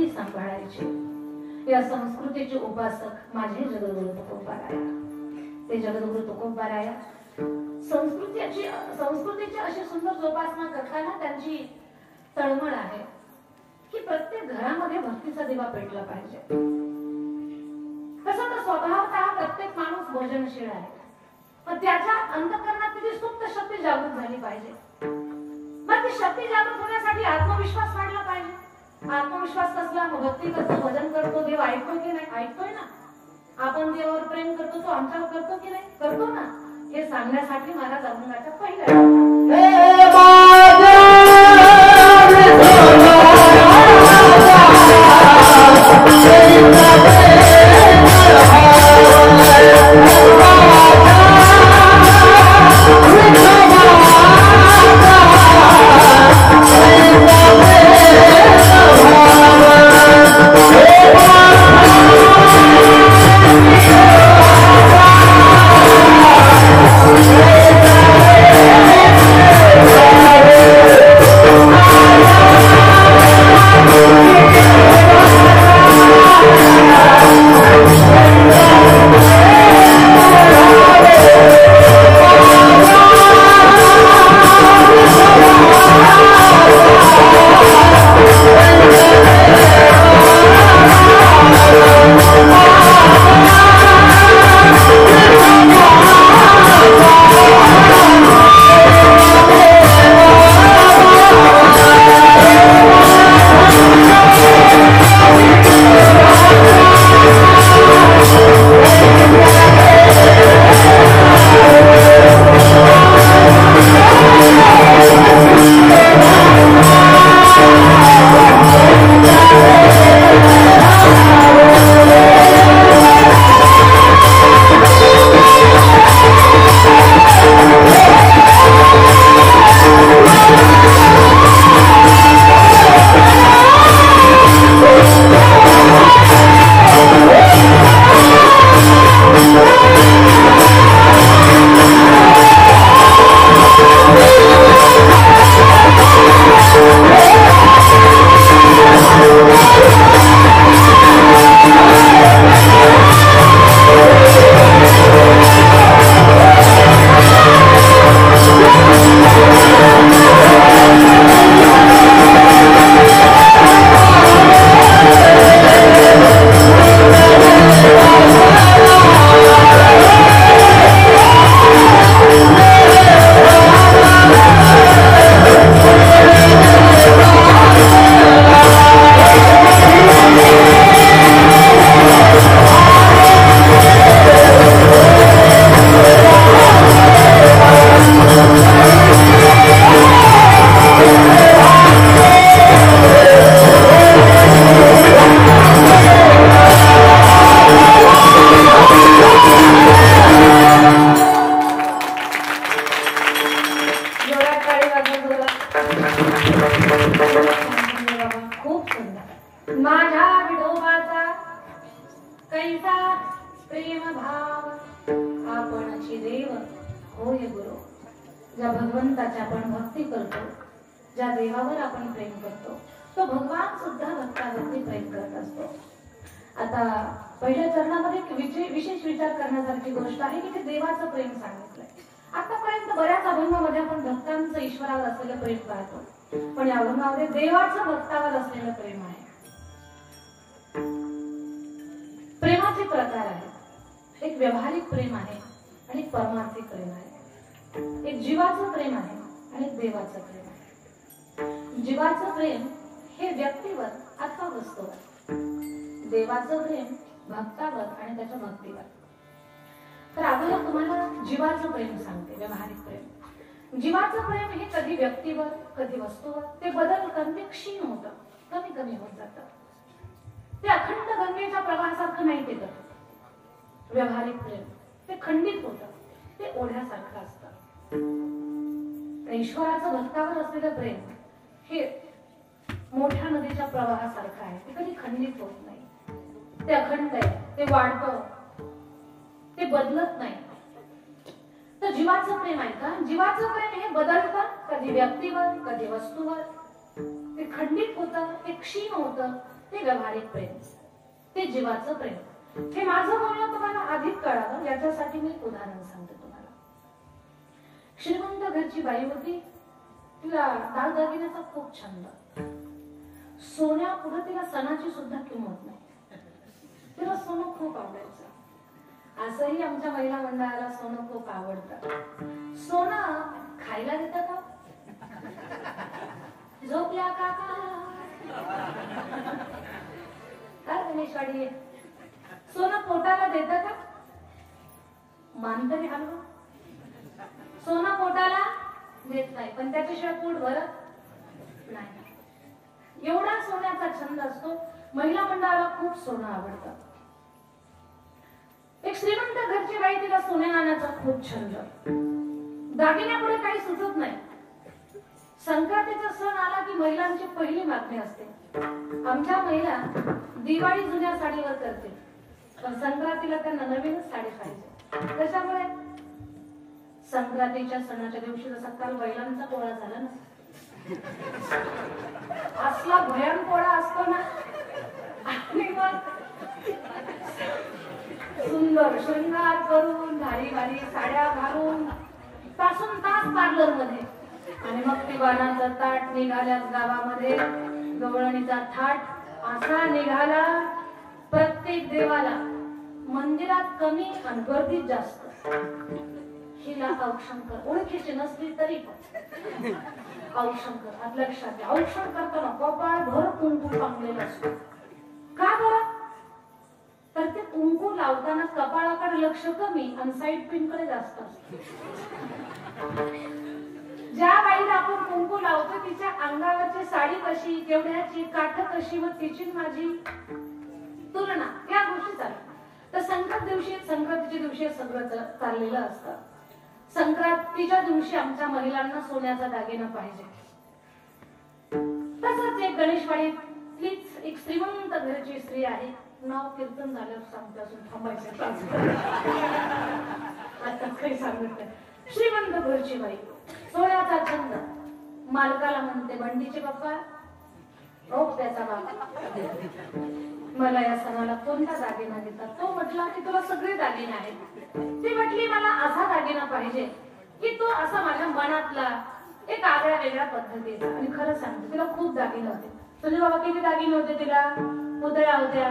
संस्कृती सांभाळायची। या संस्कृतीचे उपासक माझे जगद्गुरु तुकोबाराया। ते जगद्गुरु तुकोबाराया संस्कृतीची अशी सुंदर जोपासना करताना त्यांची तळमळ आहे की प्रत्येक घरामध्ये भक्तीचा दिवा पेटला पाहिजे। तसं तर स्वभावतः प्रत्येक माणूस भोजनशील आहे, पण त्याच्या अंतःकरणात तिची सुप्त शक्ती जागृत झाली पाहिजे। मग ती शक्ती जागृत होण्यासाठी आत्मविश्वास वाढला पाहिजे। आत्मविश्वास कसला? भक्ती करतो, भजन करतो, देव ऐकतोय की नाही? ऐकतोय ना। आपण देवावर प्रेम करतो, तो आमच्यावर करतो की नाही? करतो ना। हे सांगण्यासाठी महाराज अभंगाच्या पहिल्या व्यावहारिक प्रेम ते खंडित होतं, ते ओढ्यासारखं असतं। ईश्वराचं भक्तावर असलेलं प्रेम हे मोठ्या नदीच्या प्रवाहासारखं आहे, ते कधी खंडित होत नाही, ते अखंड आहे, ते वाढतं, ते बदलत नाही। तर जीवाचं प्रेम आहे का? जीवाचं प्रेम हे बदलतं, कधी व्यक्तीवर, कधी वस्तूवर, ते खंडित होतं, ते क्षीण होतं, ते व्यावहारिक प्रेम, ते जीवाचं प्रेम. हे माझं बोलणं तुम्हाला अधिक कळावं याच्यासाठी मी एक उदाहरण सांगते तुम्हाला. श्रीमंत घरची बाई होती, तिला दागदागिन्याचा खूप छंद. सोन्या पुढे तिला सणाची सुद्धा किंमत नाही. तिला सोनं खूप आवडायचं. असंही आमच्या महिला मंडळाला सोनं खूप आवडतं. सोनं खायला देतं का? झोपल्या काका काय गणेशवाडी? सोनं पोटाला देतं का? मान तरी हलवा. सोनं पोटाला देत नाही, पण त्याच्याशिवाय पोट भरत नाही. एवढा सोन्याचा छंद असतो. महिला मंडळाला खूप सोनं आवडतं. एक श्रीमंत घरची बाई, तिला सोन्या नाण्याचा खूप छंद. दागिन्यापुढे काही सुचत नाही. संक्रांतीचा सण आला की महिलांची पहिली मागणी असते, आमच्या महिला दिवाळी जुन्या साडीवर करते, पण संक्रांतीला त्यांना नवीनच साडी पाहिजे. त्याच्यामुळे संक्रांतीच्या सणाच्या दिवशी जसा काल बैलांचा पोळा झाला ना, असला भयान पोळा असतो ना, आणि मग सुंदर शृंगार करून भारी भारी साड्या घालून तासून तास पार्लर मध्ये, आणि मग ती वाणाचं ताट निघाल्याच गावामध्ये, गवळणीचा थाट असा निघाला. प्रत्येक देवाला मंदिरात कमी आणि गर्दीत जास्त. हिला औक्षणकर ओळखीची नसली तरी पण औक्षणकर. आता लक्षात घ्या, औक्षण करताना कपाळ भर कुंकू पांगलेलं असतो. का बरं? तर ते कुंकू लावताना कपाळाकडे लक्ष कमी आणि साईड पिन कडे जास्त असतं. ज्या बाईला आपण कुंकू लावतो तिच्या अंगावरची साडी कशी, केवढ्याची, काठ कशी, व तिची माझी तुलना, या गोष्टी चालतात. तर संक्रांतीच्या दिवशी सगळं चाललेलं असतं. संक्रांतीच्या दिवशी आमच्या महिलांना सोन्याचा दागिना पाहिजे. तसंच एक गणेशवाडीतलीच एक श्रीमंत घरची स्त्री आहे. नाव कीर्तन झाल्यावर सांगते, असून थांबायचं आता काही सांगत. श्रीमंत घरची बाई, सोन्याचा छंद. मालकाला म्हणते, बंडीचे बाप्पा रोख त्याचा बाबा, मला या सणाला कोणता दागिना देतात? तो म्हटला की तुला सगळे दागिने आहेत. ती म्हटली मला असा दागिना पाहिजे की तो असा माझ्या मनातला एक आगळ्या वेगळ्या पद्धतीचा. आणि खरं सांगते, तिला खूप दागिने होते. तुझे बाबा किती दागिने होते तिला? पुतळ्या होत्या,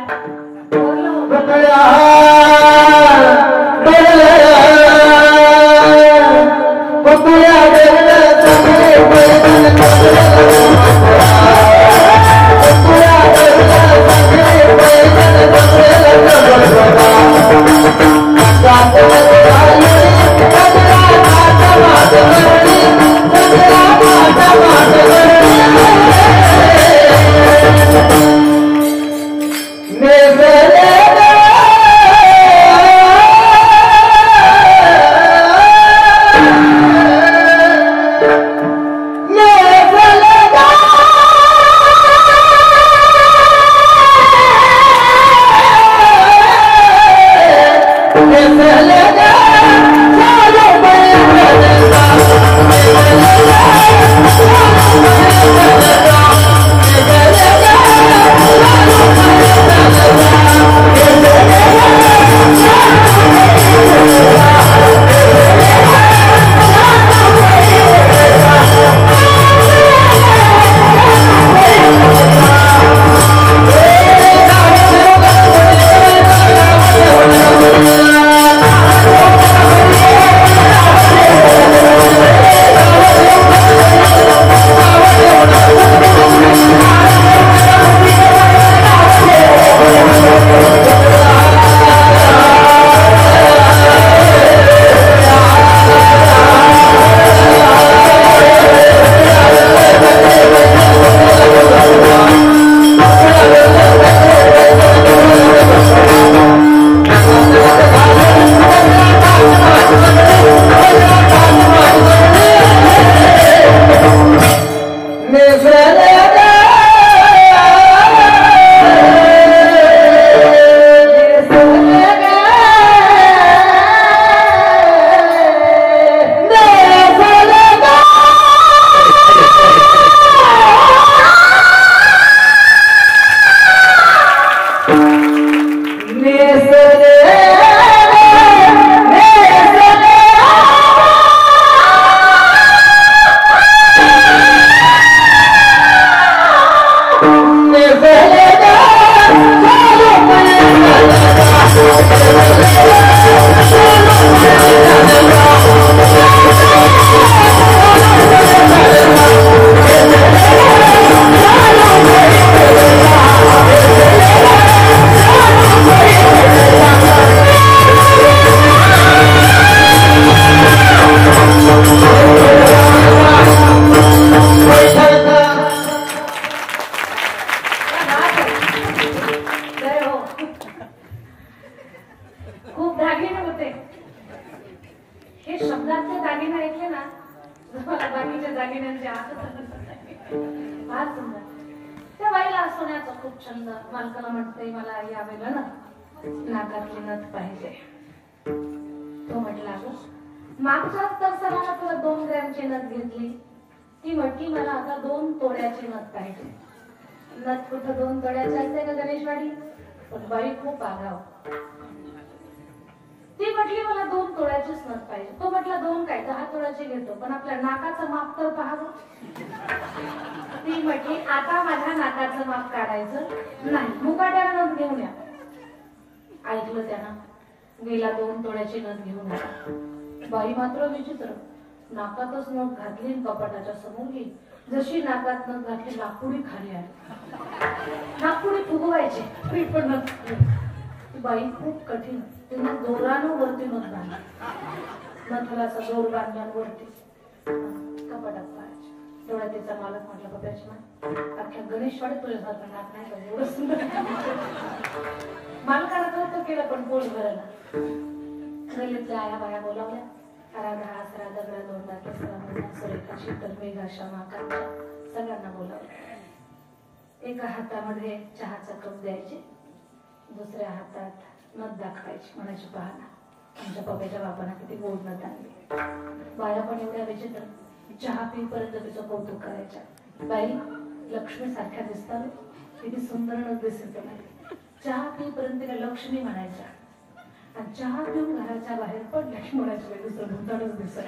मालकाला म्हणते मला यावेळेला ना नाकातली नथ पाहिजे. तो म्हटला अगं मागच्याच तर सणाला तुला 2 ग्रॅमची नथ घेतली. ती म्हटली मला आता 2 तोड्याची नथ पाहिजे. नथ कुठं 2 तोड्याची असते का गणेशवाडी? पण बाई खूप आगाव. ती म्हटली मला 2 तोळ्याचीच नथ पाहिजे. तो म्हटला 2 काय 10 तोळ्याची घेतो, पण आपल्या नाकाचं माप तर पाहावं. ती म्हटली आता माझ्या नाकाचं माप काढायचं नाही, मुकाट्याला नथ घेऊन या. ऐकलं त्यानं, गेला 2 तोळ्याची नथ घेऊन आला. बाई मात्र विचित्र, नाकातच नथ घातली कपाटाच्या समोर गेली. जशी नाकात नथ घातली नागपुडी खाली आली. नागपुडी फुगवायची तरी पण नथ. बाई खूप कठीण, तिने जोरानं वरती नथ बांधली. नथला असा जोर बांधला वरती कपाटात पाहायची. तेवढा तिचा मालक म्हटला बाबाची मान अख्ख्या गणेशवाडीत तुझ्यासारखं नाक नाही पाहिजे, एवढं सुंदर. मालकाला कौतुक केलं पण पोट भरायला. गल्लीतल्या आया बाया बोलावल्या. राधा आसरा दगडा दोंडा केसरा मुंडा सुरेखा शीतल मेघा शमा कांचा सगळ्यांना बोलावलं. एका हातामध्ये चहाचा कप द्यायचे, दुसऱ्या हातात नथ दाखवायची. म्हणायची पहा ना आमच्या पप्याच्या बापांना किती गोड नथ आणली. बाया पण एवढ्या विचित्र, चहा पिपर्यंत तिचं कौतुक करायच्या. बाई लक्ष्मी सारख्या दिसतात, किती सुंदर नथ दिसत नाही. चहा पिपर्यंत तिला लक्ष्मी म्हणायच्या. आणि चहा पिऊन घराच्या बाहेर पडल्या की म्हणायची दुसरं भूतानच दिसत.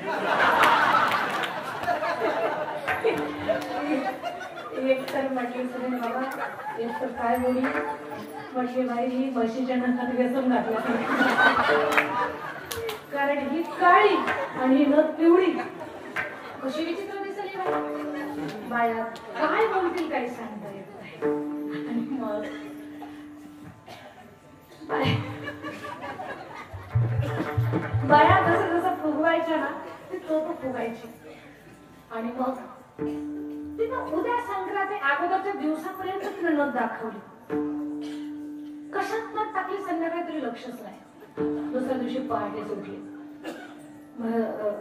एक तर म्हटली सुरेश बाबा एक तर काय बोलली, म्हटली बाई ही म्हशीच्या नखात व्यसन घातला, कारण ही काळी आणि ही नथ पिवळी. कशी विचित्र दिसली बाई. बाया काय बोलतील काही सांगता येत नाही. आणि मग बाया जसं जसं फुगवायच्या ना ती तो फुगायची. आणि मग तिनं उद्या संक्रांती अगोदरच्या दिवसापर्यंत तिनं नथ दाखवली. कशात नथ टाकली संध्याकाळी तरी लक्षच नाही. दुसऱ्या दिवशी पहाटेच उठली,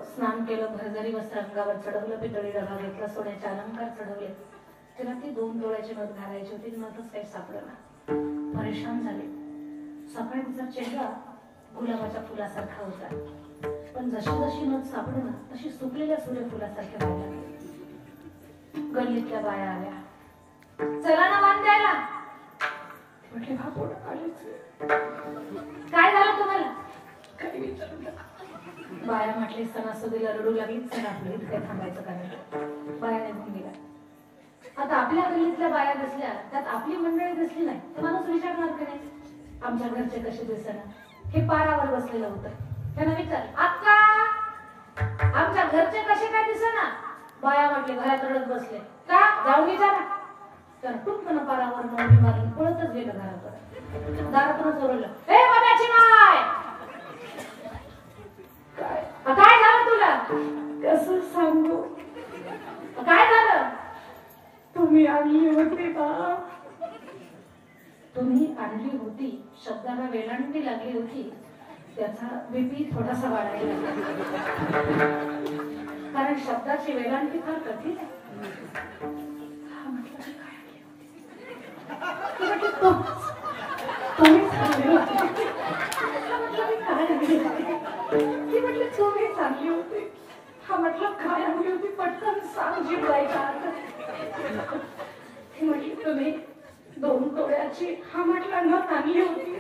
स्नान केलं, भरजरी वस्त्र अंगावर चढवलं, पितळी डबा घेतला, सोन्याचे अलंकार चढवले. तिला ती 2 तोळ्याची नथ घालायची होती, नथच काही सापडला. परेशान झाले. सकाळी तिचा चेहरा गुलाबाच्या फुलासारखा होता, पण जशी जशी नथ सापडेना तशी सुकलेल्या सूर्यफुलासारख्या व्हायला लागली. गल्लीतल्या बाया आल्या, चला ना वाण द्यायला. म्हटले बापू आलेच. काय झालं तुम्हाला? काही विचारलं. बाया म्हटली सणासुदीला रडू लागली, चला आपलं इथं काय थांबायचं कारण. बाया निघून गेला. आता आपल्या गल्लीतल्या बाया दिसल्या, त्यात आपली मंडळी दिसली नाही तर माणूस विचारणार का नाही आमच्या घरचे कसे दिसणार. हे पारावर बसलेलं होतं. त्यांना विचार अक्का आमच्या घरचे कसे काय दिसना. बाया म्हटले घरात रडत बसले. का जाऊन विचारा. तर टुकन पारावर नवरी मारून पळतच गेलं घराकडे. दारातूनच ओरडलं, हे बाबाची माय काय झालं तुला? कसं सांगू, काय झालं? तुम्ही आणली होती का? तुम्ही आणली होती शब्दाला वेलांटी लागली होती. त्याचा बीपी थोडासा वाढायला लागला, कारण शब्दाची वेलांटी फार कठीण आहे. हा म्हटलं की काय आणली होती? तुम्हीच आणली होती. म्हटलं मी काय आणली होती? ती म्हटलं तुम्हीच आणली होती. हा म्हटलं काय आणली होती? पटकन सांग जीव जायचा. ती म्हटली तुम्ही 2 तोळ्याची हा म्हटला नथ आणली होती.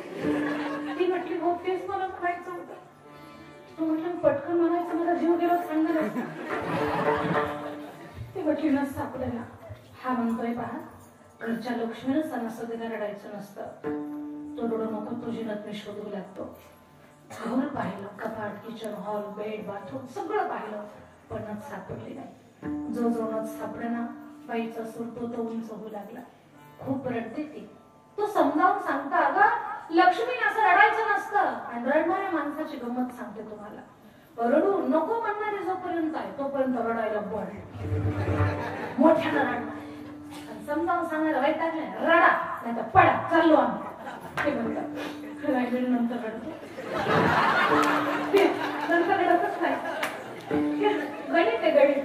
ती म्हटली हो तेच मला म्हणायचं होतं. तो म्हटलं पटकन म्हणायचं मला जीव गेला सांगणार. ती म्हटली नथ सापडेना. हा म्हणतोय पहा घरच्या लक्ष्मीनं सणासुदीला रडायचं नसतं. तो रडू नको, तुझी नथ मी शोधू लागतो. घर पाहिलं, कपाट, किचन, हॉल, बेड, बाथरूम सगळं पाहिलं, पण नथ सापडली नाही. जो जो नथ सापडेना बाईचा सूर तो उंच होऊ लागला. खूप रडते ती. तो समजावून सांगता अगं लक्ष्मी असं रडायचं नसतं. आणि रडणाऱ्या माणसाची गंमत सांगते तुम्हाला. रडू नको म्हणणारे जोपर्यंत आहे तोपर्यंत रडायला बोल, मोठ्यानं रडणार. समजावून सांगायला वैतागले रडा नाही तर पडा चाललो आम्ही. ते म्हणतात नंतर रडतो, नंतर रडतच नाही. गणित आहे गणित.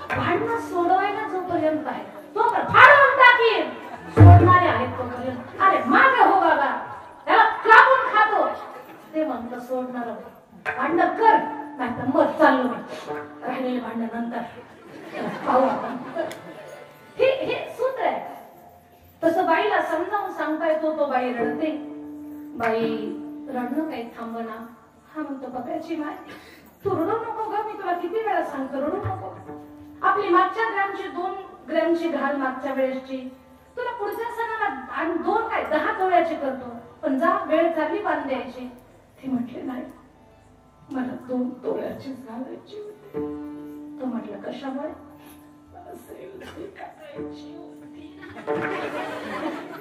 भांडणं सोडवायला जोपर्यंत आहे तोपर्यंत फाडून टाकीन. सोडणारे आहेत तोपर्यंत अरे मागे हो बाबा, त्याला कापून खातो. ते म्हणतं सोडणार भांडण कर, नाही तर मग चाललो राहिलेले भांडण नंतर पाहू आपण. हे सूत्र आहे. तसं बाईला समजावून सांगता येतो. तो बाई रडते. बाई रडणं काही थांबना. हा म्हणतो बघायची माय, तू रडू नको ग, मी तुला किती वेळा सांगतो रडू नको. आपली मागच्या ग्रॅमची 2 ग्रॅमची घाल मागच्या वेळेसची, तुला पुढच्या सणाला आणि 2 काय 10 तोळ्याची करतो, पण जा वेळ चालली बांध द्यायची. ती म्हटली नाही, मला 2 तोळ्याचीच घालायची होती. तो म्हटलं कशामुळे? मला सेल्फी काढायची होती.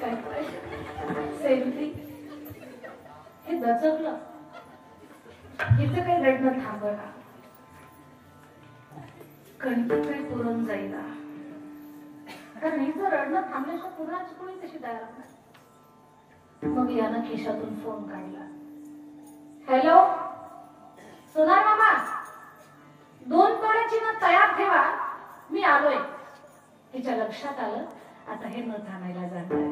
काय सेल्फी? हे दचकलं. हिचं काही रडणं थांबणार, कणकी काही पुरून जाईना, कारण हिचं रडणं थांबल्याशिवाय पुराची कोणी तशी तयार नाही. मग यानं खिशातून फोन काढला. हॅलो सोनार मामा, 2 तोळ्याची न तयार ठेवा, मी आलोय. हिच्या लक्षात आलं आता हे न थांबायला जाणार.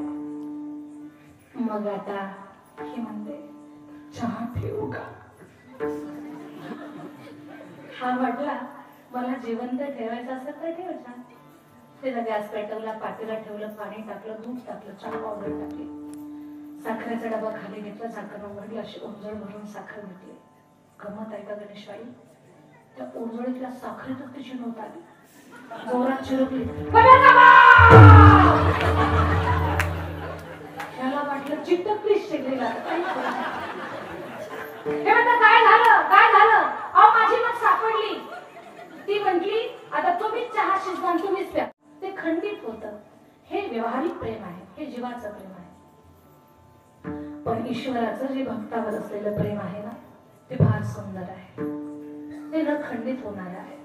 मग आता ही म्हणते चहा ठेवू का? हा म्हटला मला जिवंत ठेवायचं असेल तर ठेव छान. तिला गॅस पेटवला, पातेला ठेवलं, पाणी टाकलं, दूध टाकलं, चहा पावडर टाकली, साखरेचा डबा खाली घेतला, झाकण उघडलं, अशी उंजळ भरून साखर घेतली. गमत आहे का गणेशबाई, त्या उंजळीतल्या साखरेतच तिची नोट आली. जोरात चिरकली, त्याला वाटलं चिटकलीच शिकलेला. काय झालं काय झालं? अहो माझी मग सापडली. ती म्हटली आता तुम्हीच चहा शिजवा, तुम्हीच प्या. ते खंडित होतं. हे व्यवहारिक प्रेम आहे, हे जीवाचं प्रेम आहे. पण ईश्वराचं जे भक्तावर असलेलं प्रेम आहे ना, ते फार सुंदर आहे. ते न खंडित होणार आहे.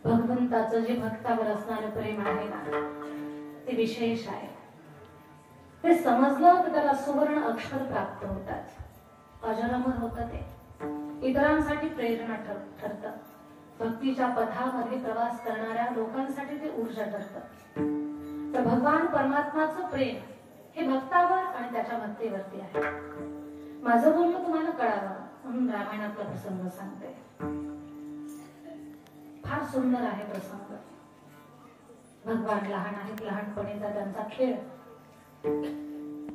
भगवंताचं जे भक्तावर असणारं प्रेम आहे ना, ते विशेष आहे. ते समजलं तर त्याला सुवर्ण अक्षर प्राप्त होतात, अजरामर होतं. ते इतरांसाठी प्रेरणा ठरतं. भक्तीच्या पथामध्ये प्रवास करणाऱ्या लोकांसाठी ते ऊर्जा ठरतं. तर भगवान परमात्माचं प्रेम हे भक्तावर आणि त्याच्या भक्तीवरती आहे. माझं बोलणं तुम्हाला कळावं म्हणून रामायणातला प्रसंग सांगते. फार सुंदर आहे प्रसंग. भगवान लहान आहेत, लहानपणीचा त्यांचा खेळ.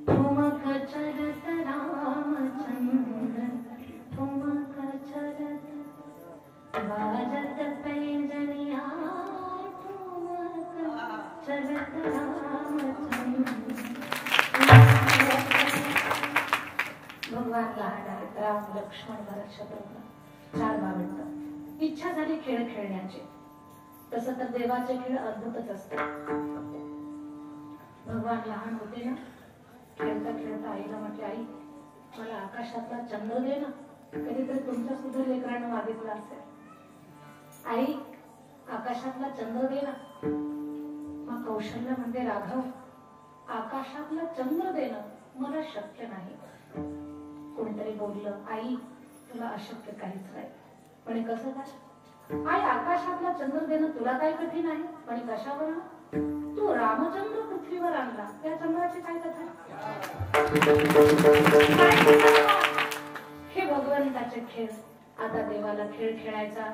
ठुमक चरत रामचंद्र, ठुमक चरत वाजत पैंजनिया, ठुमक चरत रामचंद्र. भगवान लहान आहेत, राम लक्ष्मण भरत शत्रुघ्न 4 भावंड. इच्छा झाली खेळ खेळण्याची. तसं तर देवाचे खेळ अद्भुतच असतात. भगवान लहान होते ना, खेळता खेळता आईला म्हटले, आई मला आकाशातला चंद्र दे ना. कधीतरी तुमच्या सुद्धा लेकरांना मागितलं असेल, आई आकाशातला चंद्र दे ना. मग मग कौशल्य म्हणते, राघव, आकाशातला चंद्र देणं मला शक्य नाही. कोणीतरी बोललं, आई तुला अशक्य काहीच नाही. म्हणे कसं काय? आई, आकाशातला चंद्र देणं तुला काय कठीण आहे? म्हणे कशावर? तू रामचंद्र पृथ्वीवर आणला, त्या चंद्राची काय कथा? हे भगवंताचे खेळ. आता देवाला खेळ खेळायचा.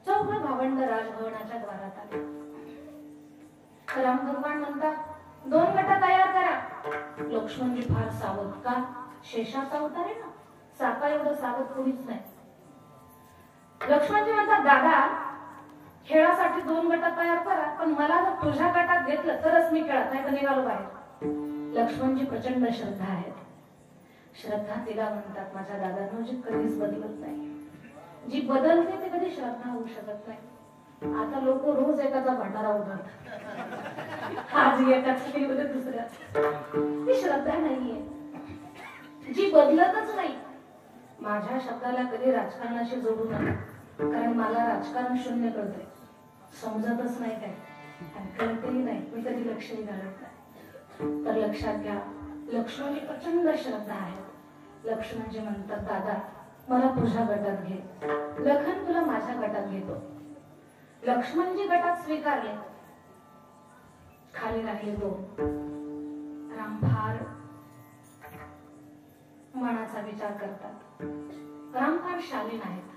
चौघ भावंड राजभवनाच्या द्वारात आले. राम भगवान म्हणतात, 2 गट तयार करा. लक्ष्मणजी फार सावध. का? शेषाचा अवतार आहे ना, सापा एवढं सावध कोणीच नाही. लक्ष्मणजी म्हणतात, दादा, खेळासाठी 2 गट तयार करा, पण मला जर तुझ्या गटात घेतलं तरच मी खेळत, नाही तर निघालो बाहेर. लक्ष्मणजी प्रचंड श्रद्धा आहेत. श्रद्धा तिला म्हणतात, माझ्या दादांनो, जी कधीच बदलत नाही. जी बदलते ते कधी श्रद्धा होऊ शकत नाही. आता लोक रोज एकाचा भंडारा उधळतात, आज एकाच उद्या दुसऱ्याच. ती श्रद्धा नाहीये, जी बदलतच नाही. माझ्या शब्दाला कधी राजकारणाशी जोडू नका, कारण मला राजकारण शून्य कळतंय, समजतच नाही काय, आणि कळतेही नाही, मी कधी लक्षही घालत नाही. तर लक्षात घ्या, लक्ष्मणजी प्रचंड श्रद्धा आहेत. लक्ष्मणजी म्हणतात, दादा, मला तुझ्या गटात घे. लखन तुला माझ्या गटात घेतो. लक्ष्मणजी गटात स्वीकारले. खाली राहिले 2. राम फार मनाचा विचार करतात. राम फार शालीन आहेत.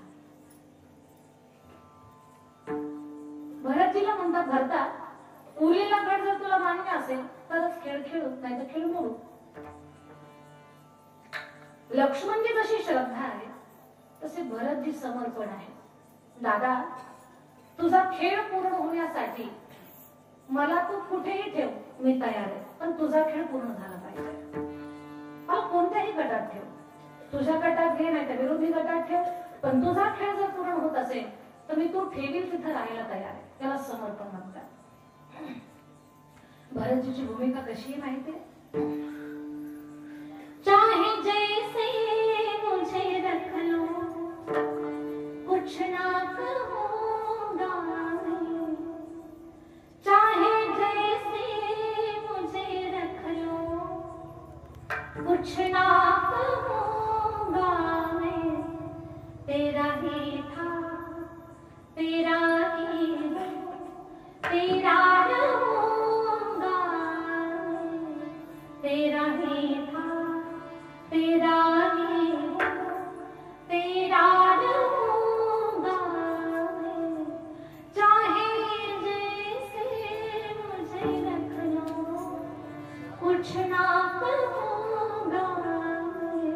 भरतजीला म्हणतात, भरता, उरलेला गट जर तुला मान्य असेल तरच खेळ खेळू, नाही तर खेळ मोडू. लक्ष्मणजी जशी श्रद्धा आहे तसे भरतजी समर्पण आहे. दादा, तुझा खेळ पूर्ण होण्यासाठी मला तू कुठेही ठेव, मी तयार आहे, पण तुझा खेळ पूर्ण झाला पाहिजे. मला कोणत्याही गटात ठेव, तुझ्या गटात घे, नाही तर विरोधी गटात ठेव, पण तुझा खेळ जर पूर्ण होत असेल तर मी तू ठेवील तिथं राहायला तयार आहे. त्याला समर्पण म्हणतात. भरतजीची भूमिका कशी आहे माहितीये? चाहे जैसे मुझे रख लो, कुछ ना कहूंगा मैं. चाहे जैसे मुझे रख लो, कुछ ना कहूंगा मैं. तेरा ही था, तेरा ही हूँ, तेरा रहूंगा मैं. तेरा ही था, तेरा ही हूँ, तेरा रहूंगा मैं. चाहे जैसे मुझे रख लो, कुछ ना कहूंगा मैं.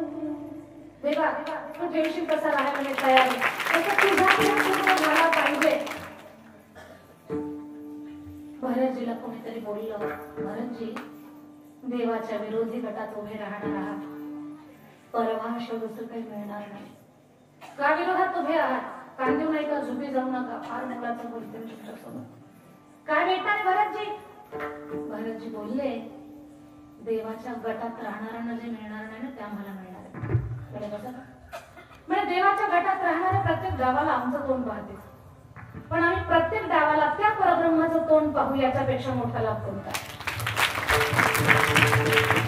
देवा, तू ठेवशील कसा राहायला तयार आहे, तसं तुझा खेळ पूर्ण झाला पाहिजे. भरतजीला कोणीतरी बोललं, भरतजी, देवाच्या विरोधी गटात उभे राहणार आहात, परवाशिवाय दुसरं काही मिळणार नाही. का विरोधात उभे आहात? कांदेव नाही का, झुपी जाऊ नका, फार मुलाचं बोलते तुमच्यासोबत. काय भेटणार भरतजी? भरतजी बोलले, देवाच्या गटात राहणाऱ्यांना जे मिळणार नाही ना, ते आम्हाला मिळणार आहे. म्हणजे देवाच्या गटात राहणाऱ्या प्रत्येक गावाला आमचं तोंड पाहते, पण आम्ही प्रत्येक गावाला त्या परब्रह्माचं तोंड पाहू, याच्यापेक्षा मोठा लाभ कोणता?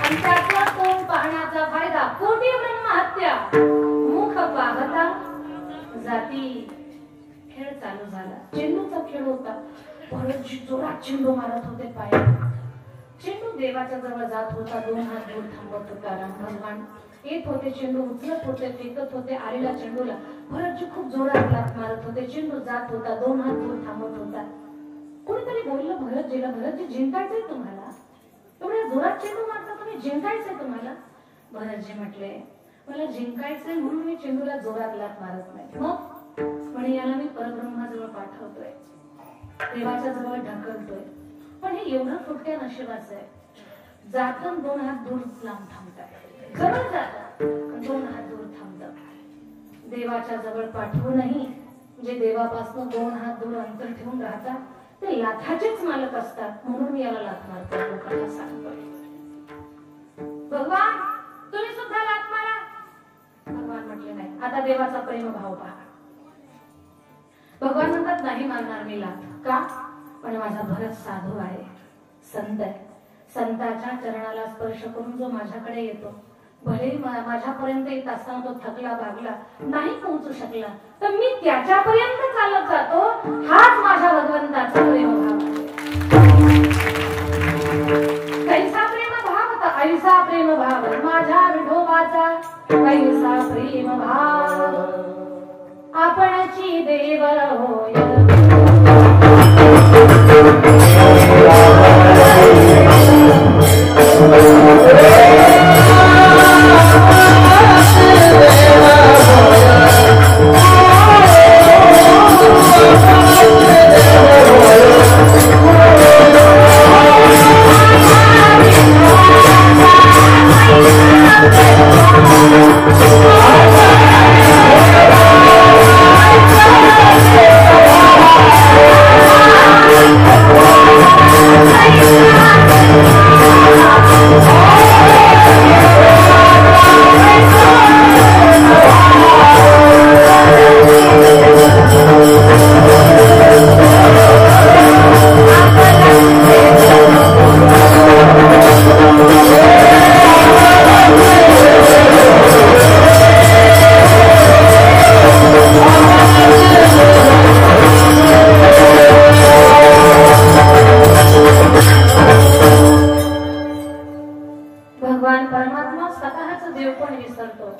आणि त्यातला तोंड पाहण्याचा फायदा, कोटी ब्रह्महत्या मुख पाहता जाती. खेळ चालू झाला. चेंडूचा खेळ होता. भरतजी जोरात चेंडू मारत होते पायात. चेंडू देवाच्या जवळ जात होता. 2 हात दूर थांबत होता. राम भगवान येत होते, चेंडू उचलत होते, फेकत होते. आलेल्या चेंडूला भरतजी खूप जोरात लाथ मारत होते. चेंडू जात होता. 2 हात दूर थांबत होता. कोणीतरी बोललं भरतजीला, भरतजी, जिंकायचंय तुम्हाला? एवढ्या जोरात चेंडू मारता तुम्ही, जिंकायचंय तुम्हाला? भरतजी म्हटले, मला जिंकायचंय म्हणून मी चेंडूला जोरात लाथ मारत नाही. मग म्हणे, याला मी परब्रह्माजवळ पाठवतोय, देवाच्या जवळ ढकलतोय. पण हे एवढं फुटक्या नशिबाचं आहे. जातं 2 हात दूर लांब थांबतात, जवळ जातात 2 हात दूर थांबतात. देवाच्या जवळ पाठवूनही जे देवापासून 2 हात दूर अंतर ठेवून राहतात ते लाथाचेच मालक असतात. म्हणून मी याला लाथ मारतो, लोकांना सांगतोय. भगवान, तुम्ही सुद्धा लाथ मारा. भगवान म्हटले, नाही. आता देवाचा प्रेम भाव पहा. भगवान म्हणतात, नाही मारणार मी लाथ. का? पण माझा भरत साधू आहे, संत आहे. संताच्या चरणाला स्पर्श करून जो माझ्याकडे येतो, भले माझ्यापर्यंत येत असताना तो थकला भागला नाही पोहोचू शकला, तर मी त्याच्यापर्यंत चालत जातो. हाच माझ्या भगवंताचा प्रेमभाव. कैसा प्रेमभाव होता, ऐसा प्रेमभाव माझ्या विठोबाचा, कैसा प्रेमभाव आपणची देव होय.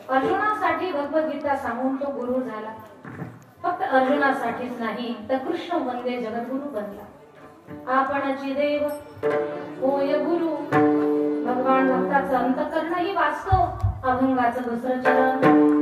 अर्जुनासाठी भगवद्गीता सांगून तो गुरु झाला. फक्त अर्जुनासाठीच नाही तर कृष्ण वंदे जगद्गुरु बनला. आपणची देव होय गुरु. भगवान भक्ताचं अंतःकरणही वाचतो. अभंगाचं दुसरं चरण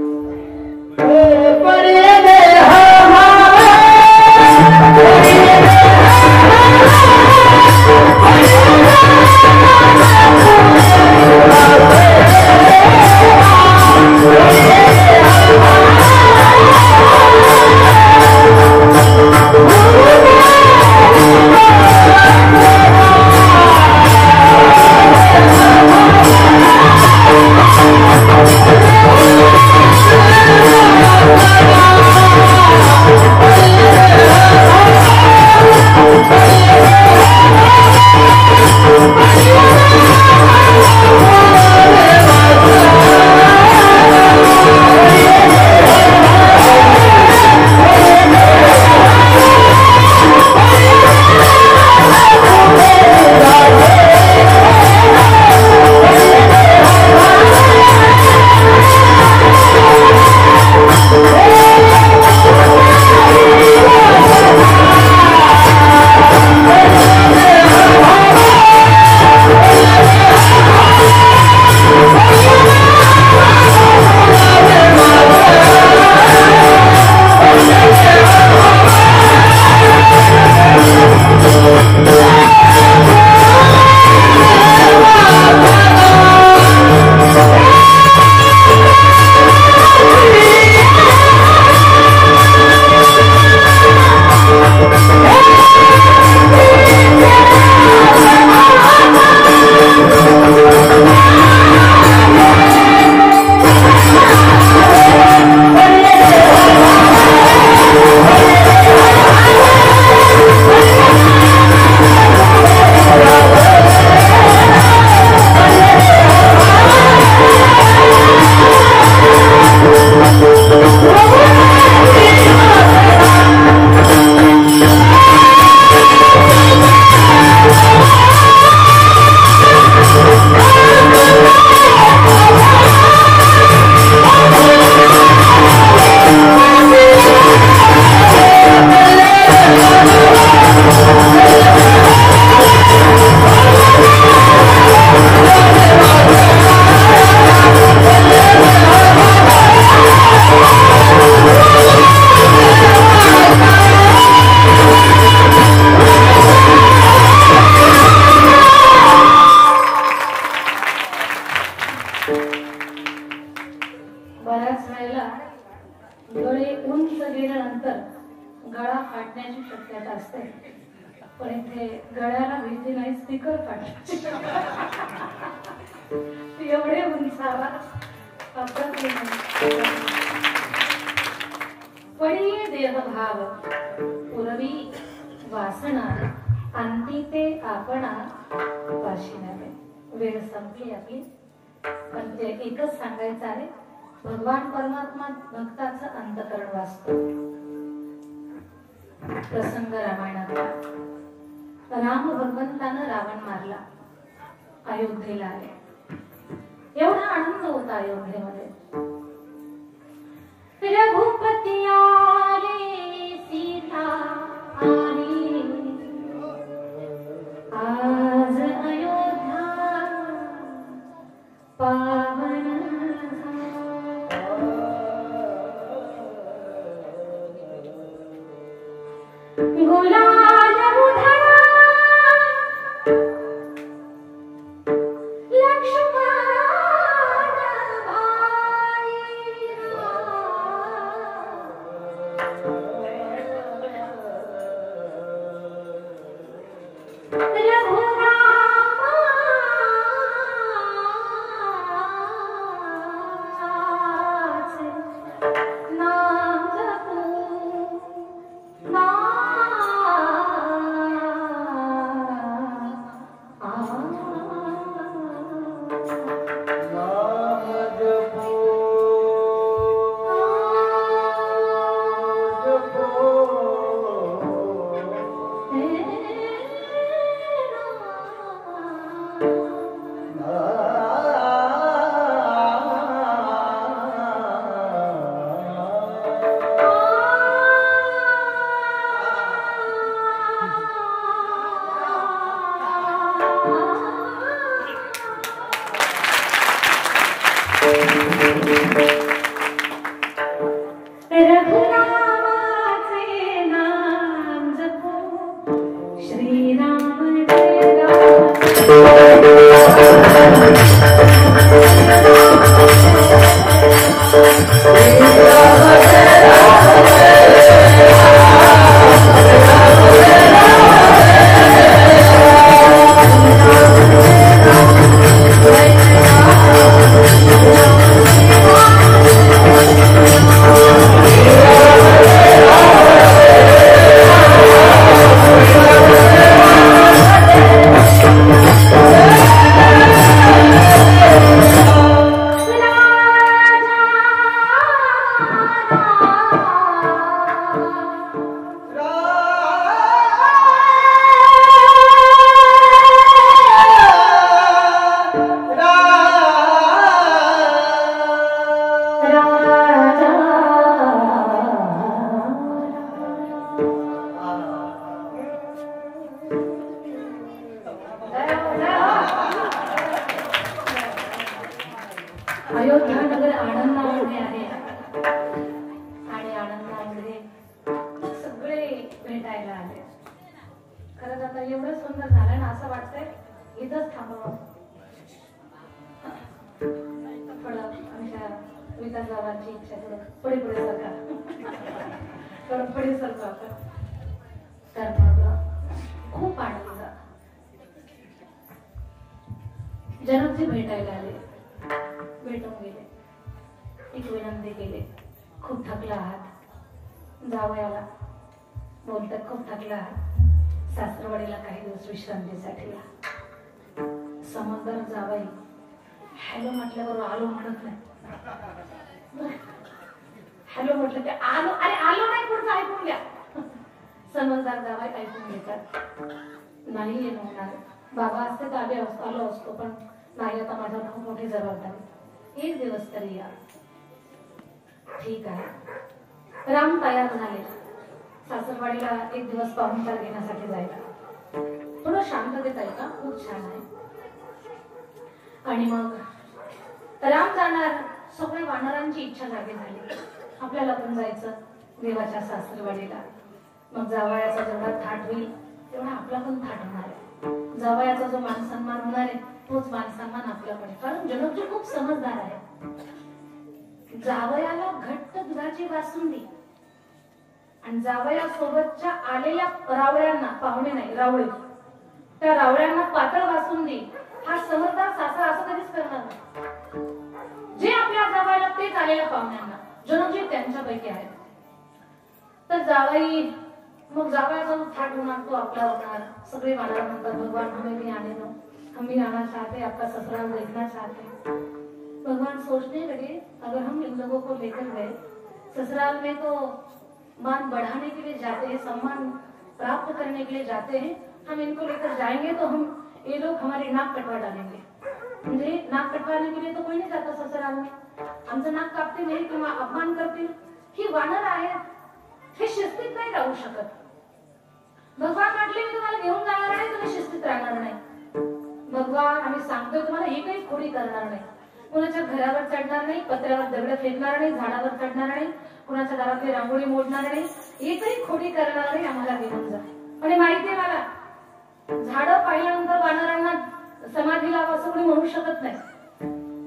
अंती ते आपणा उपाशी नव्हे. वेळ संपली आपली, पण ते एकच सांगायचं आहे, भगवान परमात्मा भक्ताचं अंतकरण वाचतो. प्रसंग रामायणातला. राम भगवंतानं रावण मारला, अयोध्येला आले. एवढा आनंद होता अयोध्येमध्ये. रघुपती आले, सीता आली, आज अयोध्या पावन गुलाल उधळा, लक्ष्मण अयोध्या नगर आनंदामध्ये आहे आणि आनंदामध्ये सगळे भेटायला आले. खरंच आता एवढं सुंदर झालं ना, असं वाटतंय इथंच थांबावं. थोडं आमच्या विकासावाची इच्छा पुढे पुढे सरका, थोडं पुढे सरका. तर मग खूप आनंद. जनकजी भेटायला आले, भेटून गेले, एक विनंती केली. खूप थकला आहात, जावयाला बोलतात खूप थकला आहात, सासरवाडीला काही दिवस विश्रांतीसाठी या. समजदार जावई हॅलो म्हटल्यावर आलो म्हणत नाही. हॅलो म्हटलं की आलो, अरे आलो नाही, पुढचं ऐकून घ्या. समजदार जावई ऐकून घेतात. नाही येणं होणार, बाबा असते तर आलो असतो, पण नाही, आता माझ्यावर खूप मोठी जबाबदारी, एक दिवस तरी या. ठीक आहे. राम तयार झाले सासरवाडीला एक दिवस पाहुणचार घेण्यासाठी जायला. थोडं शांततेत आहे का, खूप छान आहे. आणि मग राम जाणार, सगळ्या वानरांची इच्छा जागी झाली, आपल्याला पण जायचं देवाच्या सासरवाडीला. मग जावयाचा जेवढा थाट होईल तेवढा आपला पण थाट होणार आहे. जावयाचा जो मान सन्मान होणार आहे तोच मान सन्मान आपल्याकडे. कारण जनकजी खूप समजदार आहे. जावयाला घट्ट दुधाची बासुंदी आणि जावया सोबतच्या आलेल्या रावळ्यांना, पाहुणे नाही रावळे, त्या रावळ्यांना पातळ बासुंदी, हा समजदार सासरा असं कधीच करणार नाही. जे आपल्या जावयाला तेच आलेल्या पाहुण्यांना. जनकजी त्यांच्यापैकी आहेत. तर जावई मग जावया जाऊन थाट होणार तो आपला होणार। सगळे वानर म्हणतात भगवान हमें भी आने दो, हम भी आना चाहते, आपका ससुराल देखना चाहते। भगवान सोचने लगे अगर हम इन लोगों को लेकर गए ससुराल में तो मान बढ़ाने के लिए जाते हैं, सम्मान प्राप्त करने के लिए जाते हैं, हम इनको लेकर जाएंगे तो ये लोग हमारी नाक कटवा डालेंगे। म्हणजे नाक कटवाने के लिए तो कोई नहीं जाता ससुराल में, आमचं नाक कापते नाही किंवा अपमान करतील। ही वानर आहेत हे शिस्तीत नाही राहू शकत। भगवान म्हटले मी तुम्हाला घेऊन जाणार नाही, तुम्ही शिस्तीत राहणार नाही। भगवान आम्ही सांगतोय तुम्हाला एकही खोडी करणार नाही, कुणाच्या घरावर चढणार नाही, पत्र्यावर दगड फेकणार नाही, झाडावर चढणार नाही, कुणाच्या दारातली रांगोळी मोडणार नाही, एकही खोडी करणार नाही, आम्हाला घेऊन जा। आणि माहितीये मला झाडं पाहिल्यानंतर वानरांना समाधी लावा असं कोणी म्हणू शकत नाही।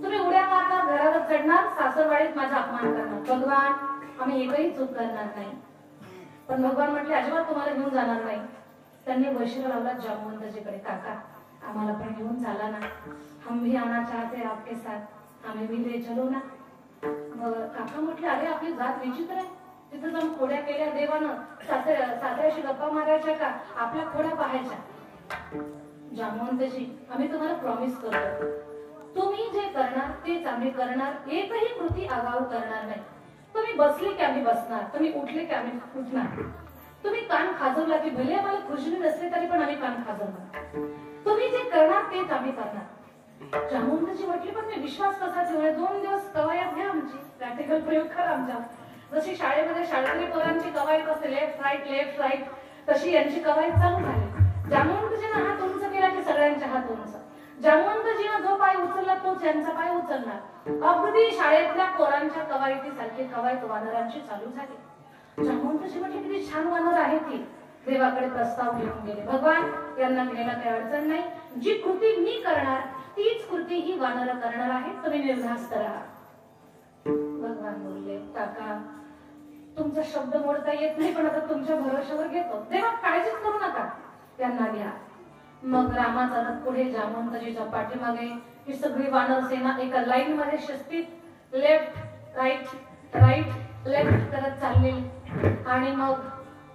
तुम्ही उड्या मारणार, घरावर चढणार, सासरवाडीत माझा अपमान करणार। भगवान आम्ही एकही चूक करणार नाही। पण भगवान म्हटले अजिबात तुम्हाला घेऊन जाणार नाही। त्यांनी वशिला लावला जामवंतजीकडे, काका आम्हाला पण घेऊन चाला ना, हम भी आना चाहते आपके साथ, हमें भी ले चलो ना। काका म्हटले अरे आपली जात विचित्र आहे, तिथे जाऊन खोड्या केल्या देवानं, सासऱ्याशी गप्पा मारायच्या का आपल्या खोड्या पाहायच्या। जामवंतजी आम्ही तुम्हाला प्रॉमिस करतो तुम्ही जे करणार तेच आम्ही करणार, एकही कृती आगाऊ करणार नाही। तुम्ही बसले की आम्ही बसणार, तुम्ही उठले की आम्ही उठणार, तुम्ही कान खाजवला की भले आम्हाला खुशी नसले तरी पण आम्ही कान खाजवणार, तुम्ही जे करणार तेच आम्ही करणार। जामवंतजी म्हटले पण मी विश्वास कसा ठेवणार, 2 दिवस कवायत घ्या आमची, प्रॅक्टिकल प्रयोग करा आमच्या, जशी शाळेमध्ये शाळकरी पोरांची कवायत असते लेफ्ट राईट तशी यांची कवायत चालू झाली। जामवंतजीनं हात उंच केला की सगळ्यांचे हात उंच, जामवंतजीनं जो पाय उचलला तोच यांचा पाय उचलणार। अगदी शाळेतल्या पोरांच्या कवायतीसारखी कवायत वानरांची चालू झाली। जामवंतजी म्हटले किती छान वानर आहे ती, देवाकडे प्रस्ताव घेऊन गेले, भगवान यांना घ्यायला काही अडचण नाही, जी कृती मी करणार तीच कृती ही वानर करणार आहे, तुम्ही निर्धास्त राहा। भगवान बोलले काका तुमचा शब्द मोडता येत नाही पण आता तुमच्या भरोशावर घेतो, देवा काळजीच करू नका, त्यांना घ्या। मग रामाचा रथ पुढे, जामवंतजीच्या पाठीमागे ही सगळी वानर सेना एका लाईन मध्ये शिस्तीत लेफ्ट राईट लेफ्ट करत चालली। आणि मग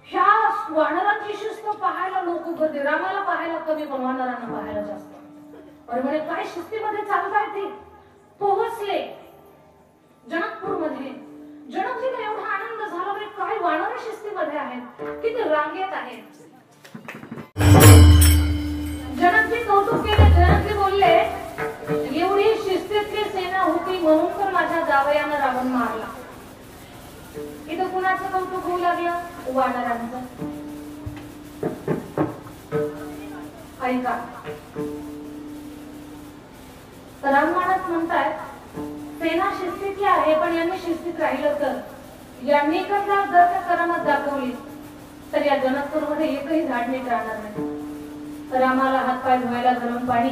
ह्या वानरांची शिस्त पाहायला लोक गर्दी, रामाला पाहायला कमी पण वानरांना पाहायला जास्त। अरे म्हणे काय शिस्तीमध्ये चालताय ते। पोहोचले जनकपूर मध्ये, जनकजीला एवढा आनंद झाला की काय वानर शिस्तीमध्ये आहेत, किती रांगेत आहेत। जनकजी कौतुक केले, जनकजी बोलले एवढी शिस्तीतली सेना होती म्हणून तर माझ्या जावयानं रावण मारला। इथं कुणाचं कौतुक होऊ लागलं, वानरांचं। ऐका राममानस म्हणतात सेना शिस्तीतली आहे पण यांनी शिस्तीत राहिलं तर, यांनी जर त्या करामत दाखवली तर या जनकपूर मध्ये एकही झाड नीट राहणार नाही। रामाला हातपाय धुवायला गरम पाणी,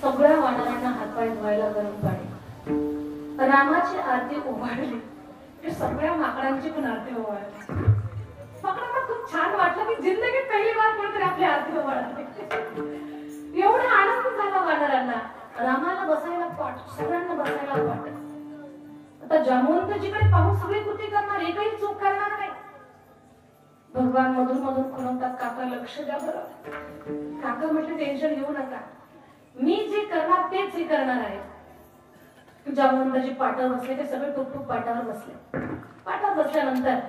सगळ्या वानरांना हातपाय धुवायला गरम पाणी। रामाची आरती ओवाळली की सगळ्या माकडांची पण आरती ओवाळली। माकडांना खूप छान वाटलं की जिंदगीत पहिली बार कोणतरी आपली आरती ओवाळली। एवढा आनंद झाला वानरांना। रामाला बसायला पाठ, सगळ्यांना बसायला पाठ। आता जामवंतजीकडे पाहून सगळी कृती करणार, एकही चूक करणार नाही। भगवान मधून मधून खुणवतात काका लक्ष द्या बरं। काका म्हटले टेन्शन घेऊ नका, मी जे करणार तेच हे करणार आहे। जामवंतजी पाटावर बसले, ते सगळे टुकटुक पाटावर बसले। पाटावर बसल्यानंतर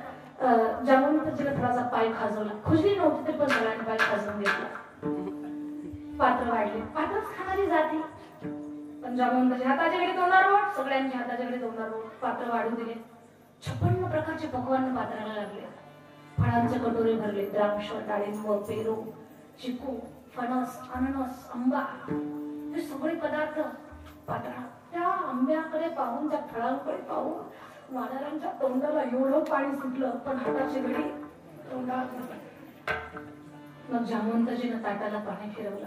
जामवंतजीला थोडासा पाय खाजवला, खुशी नव्हती तरी पण सगळ्यांनी पाय खाजवून घेतला। पात्र वाढले, पात्रच खाणारी जाती, पण जामवंतजी हाताच्या कडे तोंडावर बोट, सगळ्यांच्या हाताच्या कडे तोंडावर बोट, पात्र वाढू दिले। 56 प्रकारचे पक्वान्न पात्राला लागले, फळांचे कटोरे भरले, द्राक्ष, डाळिंब, पेरू, चिकू, फणस, अननस, आंबा, हे सगळे पदार्थ पात्रात। त्या आंब्याकडे पाहून, त्या फळांकडे पाहून वानरांच्या तोंडाला एवढं पाणी सुटलं, पण हाताची घडी तोंडावर। मग जामवंतजीनं ताटाला पाणी फिरवलं,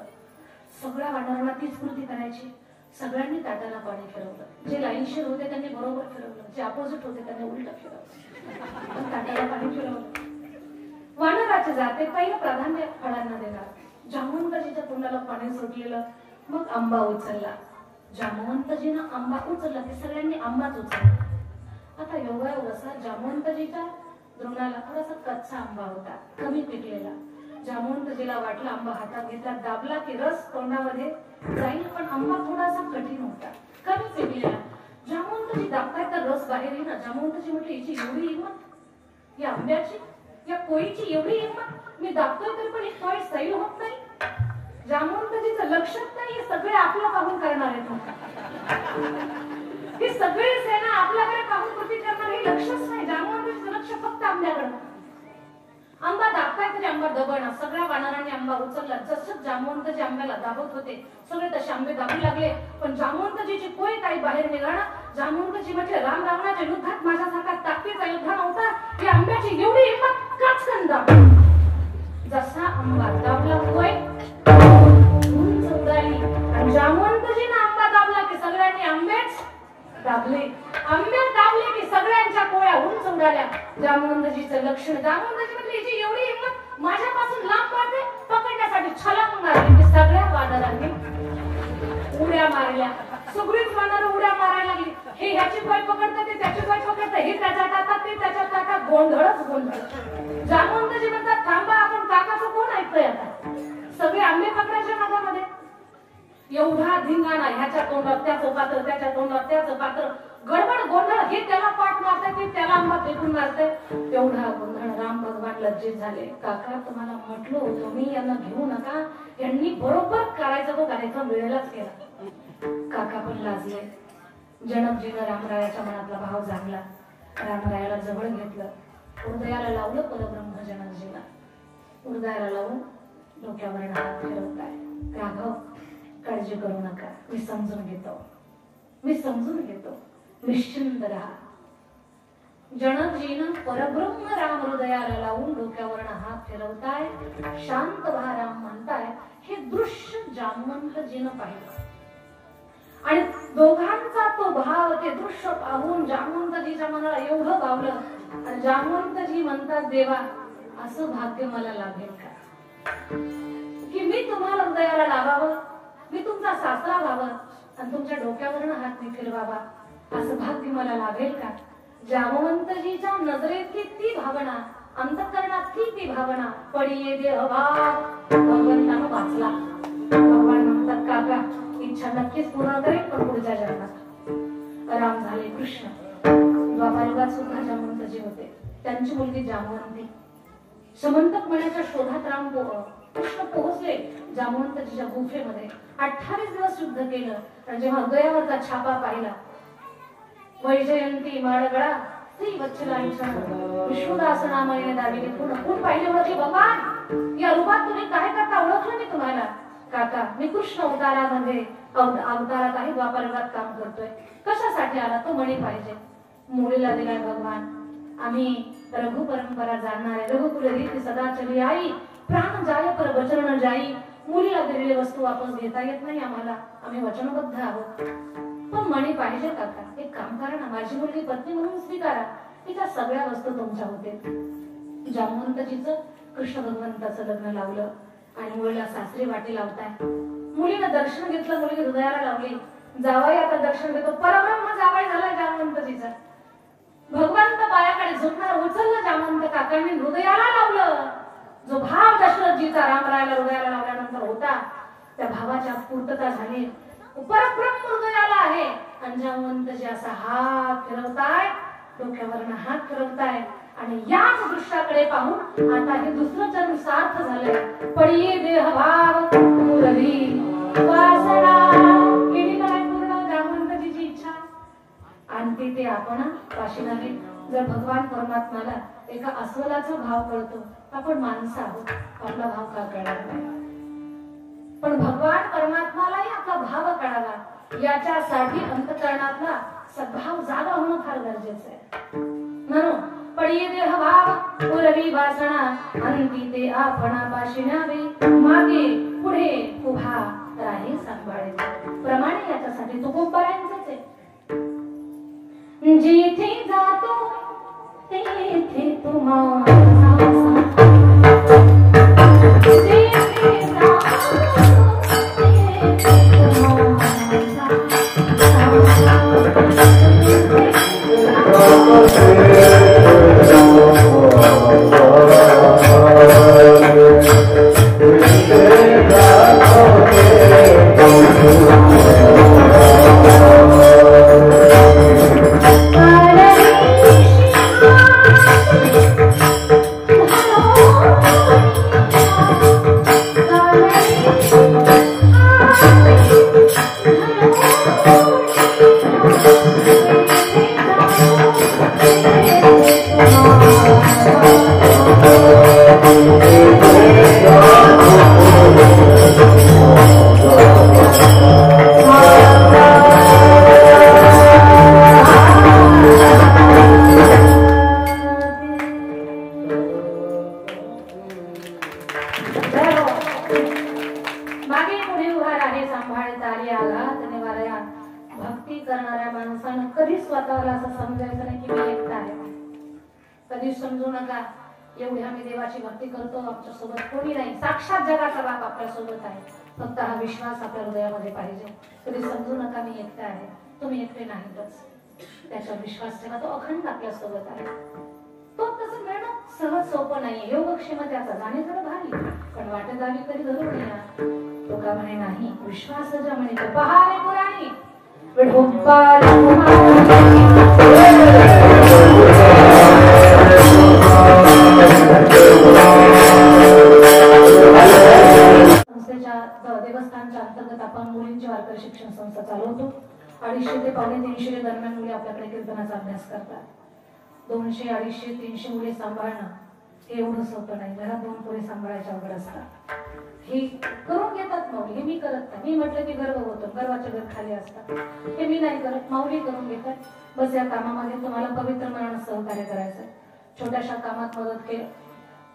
सगळ्या वानरांना तीच कृती करायची, सगळ्यांनी ताटाला पाणी फिरवलं। जे लाईनशीर होते त्यांनी बरोबर फिरवलं, जे अपोजिट होते त्यांनी उलट फिरवलं, ताटाला पाणी फिरवलं। वानराचे जाते पहिलं प्राधान्य फळांना देणार। जामवंतजीच्या तोंडाला पाणी सुटलेलं, मग आंबा उचलला। जामवंतजीनं आंबा उचलला की सगळ्यांनी आंबाच उचलला। आता योगायोग असा, जामवंतजीच्या द्रोणाला थोडासा कच्चा आंबा होता, कमी पिकलेला. जामवंतजीला वाटलं आंबा हातात घेतला, दाबला की रस तोंडामध्ये जाईल, पण आंबा थोडासा कठीण होता, कमी पिकलेला. जामवंतजी दाबताय तर रस बाहेर येईना. जामवंतजी म्हटले, हिची एवढी हिंमत, या आंब्याची, या कोळीची एवढी हिंमत, मी दाबतोय तरी पण ही कोळी सैल होत नाही. जामवंतजीचं लक्षात नाही हे सगळे आपलं पाहून करणार आहेत. ही सगळी सेना आपल्याकडे पाहून कृती करणार हे लक्षच नाही. जामवंतजीचं लक्ष फक्त आंब्याकडे. आंबा दाबताय तरी आंबा दबना. सगळ्या वानरांनी आंबा उचलला. जसं जामवंतजी आंब्याला दाबत होते सगळे तसे आंबे दाबू लागले, पण जामवंतजीची कोळी काही बाहेर निघाला. जामवंतजी म्हटले, राम रावणाच्या युद्धात माझ्यासारखा ताकदीचा योद्धा नव्हता, ही आंब्याची एवढी हिंमत काचकन दाबली. जसा आंबा दाबला कोय उंच उडाली, आणि जामवंतजीने आंबा दाबला की सगळ्यांनी आंबेच दाबले. आंबे दाबले की सगळ्यांच्या कोळ्या उंच उडाल्या. जामवंतजीचं लक्षण. जामवंतजी म्हटले, हिची एवढी हिंमत, माझ्यापासून लांब पडते, पकडण्यासाठी छलांग मारली की सगळ्या वानरांनी उड्या मारल्या. सगळीच वानर उड्या मारायला लागली. हे ह्याची पाय पकडतात, ते त्याची पाय पकडतात, हे त्याच्या ताटात, ते त्याच्या ताटात, गोंधळच गोंधळ. जामवंतजी म्हणतात, थांबा, आपण काकाचं कोण ऐकतोय आता. सगळे आंबे पकडायच्या नादामध्ये एवढा धिंगाणा, ह्याच्या तोंडात त्याचं पात्र, त्याच्या तोंडात त्याचं पात्र, गडबड गोंधळ. हे त्याला पाठ मारते, ते त्याला आंबा फेकून मारते. एवढा गोंधळ. राम भगवान लज्जित झाले. काका, तुम्हाला म्हटलो होतो मी, यांना घेऊ नका, यांनी बरोबर करायचं तो कार्यक्रम वेळेलाच केला. काका पण लाजले. जनकजीनं रामरायाच्या मनातला भाव जाणला. रामरायाला जवळ घेतलं, हृदयाला लावलं परब्रह्म जनकजीला. हृदयाला लावून डोक्यावर हात फिरवताय. राघव, काळजी करू नका, मी समजून घेतो, मी समजून घेतो, निश्चिंत राहा. जनकजीनं परब्रह्म राम हृदयाला लावून डोक्यावर हात फिरवताय, शांत व्हा राम म्हणताय. हे दृश्य जामवंतजीनं पाहिलं, आणि दोघांचा तो भाव, ते दृश्य पाहून जामवंतजीच्या मनाला एवढं भावलं. आणि जामवंतजी म्हणतात, देवा, असं भाग्य मला लाभेल का की मी तुम्हाला हृदयाला लावावं, मी तुमचा सासरा व्हावं, आणि तुमच्या डोक्यावरनं हात नाही फिरवावा, असं भाग्य मला लाभेल का. जामवंतजीच्या नजरेतली ती भावना, अंतःकरणातली ती भावना, पडिये देहभाव भगवंतानं वाचला. भगवान म्हणतात, काका, इच्छा नक्कीच पूर्ण करेल, पण पुढच्या जन्मात. राम झाले कृष्ण. द्वापारयुगात सुद्धा जामवंतजी होते. त्यांची मुलगी जामवंती. समंतक मण्याच्या शोधात राम कृष्ण पोहोचले जामवंतजीच्या गुफेमध्ये. 28 दिवस युद्ध केलं, आणि जेव्हा हृदयावरचा छापा पाहिला, वैजयंती माळगळा श्री वत्सलांच्या विष्णुदास नामाने दाविले. कोण पाहिले ओळखले, भगवान या रूपात तुम्ही काय करता, ओळखलं मी तुम्हाला. काका, मी कृष्ण अवतारामध्ये अवतारात आहे, द्वापारयुगात काम करतोय. कशासाठी आला, तो मणी पाहिजे. मुलीला दिलाय भगवान. आम्ही रघु परंपरा जाणणारे, रघुकुल रीती सदा चली आई, प्राण जाय पर वचन न जाई. मुलीला दिलेली वस्तू वापस घेता येत नाही आम्हाला, आम्ही वचनबद्ध आहोत, पण मणी पाहिजे. काका, एक काम करा ना, माझी मुलगी पत्नी म्हणून स्वीकारा, तिच्या सगळ्या वस्तू तुमच्या होते. जामवंतजीचं कृष्ण भगवंताचं लग्न लावलं, आणि मुलीला सासरी वाटी लावताय. मुलीनं दर्शन घेतलं, मुलगी हृदयाला लावली. जावाई आता दर्शन घेतो, परब्रह्म जावाई झाला जामवंतजीचा. भगवंत पायाकडे झुकणार, उचललं जामवंत काकांनी, हृदयाला लावलं. जो भाव दशरथजीचा रामरायाला हृदयाला लावल्यानंतर होता, त्या भावाच्या पूर्तता झाली. परब्रह्म हृदयाला आहे. आणि जामवंतजी असा हात फिरवताय, डोक्यावरनं हात फिरवताय, आणि याच दृश्याकडे पाहून आता हे दुसरं जन्म सार्थ झालंय. पडिये देहभाव पुरवी वासना. केली काय पूर्ण जामवंतजीची इच्छा, आणि ते आपण पाशी नाही. जर भगवान परमात्माला एका अस्वलाचा भाव कळतो, आपण माणसं आहोत, आपला भाव का कळणार नाही. पण भगवान परमात्मालाही आपला भाव कळावा, याच्यासाठी अंतःकरणातला सद्भाव जागा होणं फार गरजेचं आहे. म्हणून पडिये देहभाव पुरवी वासना, अंती ते आपणा पाशी न्यावे, मागे पुढे उभा राही सांभाळे. प्रमाणे याच्यासाठी तुकोबारांचंच आहे. जिथे जातो तेथे तुम्हाला Oh कार्याघात निवारया. भक्ती करणाऱ्या माणसानं कधी स्वतःला असं समजायचं नाही की मी एकटा आहे. कधी समजू नका एवढी आम्ही देवाची भक्ती करतो, आमच्या सोबत कोणी नाही, साक्षात जगाचा बाप आपल्या सोबत आहे. फक्त हा विश्वास आपल्या हृदयामध्ये पाहिजे. कधी समजू नका मी एकटा आहे, तुम्ही एकटे नाहीतच. त्याचा विश्वास ठेवा, तो अखंड आपल्या सोबत आहे. तो तसं मिळणं सहज सोपं नाहीये. योगक्षेम त्याचा जाणे जरा भारी, पण वाटत आली तरी धरून या. तो का म्हणे नाही विश्वास ज्या म्हणे पहावे पुराणी देवस्थानच्या अंतर्गत आपण मुलींची वारकरी शिक्षण संस्था चालवतो. 250 ते 350 दरम्यान मुली आपल्याकडे कीर्तनाचा अभ्यास करतात. 200, 250, 300 मुली सांभाळणं हे एवढं सोपं नाही. घरात 2 पोरी सांभाळायच्या अवघड असतात. हे करून घेतात माऊली, हे मी करत नाही. मी म्हटलं की गर्व होतो, गर्वाचे घर खाली असतात. हे मी नाही करत, माऊली करून घेतात. बस या कामामध्ये तुम्हाला पवित्र मनानं सहकार्य करायचं. छोट्याशा कामात मदत केली,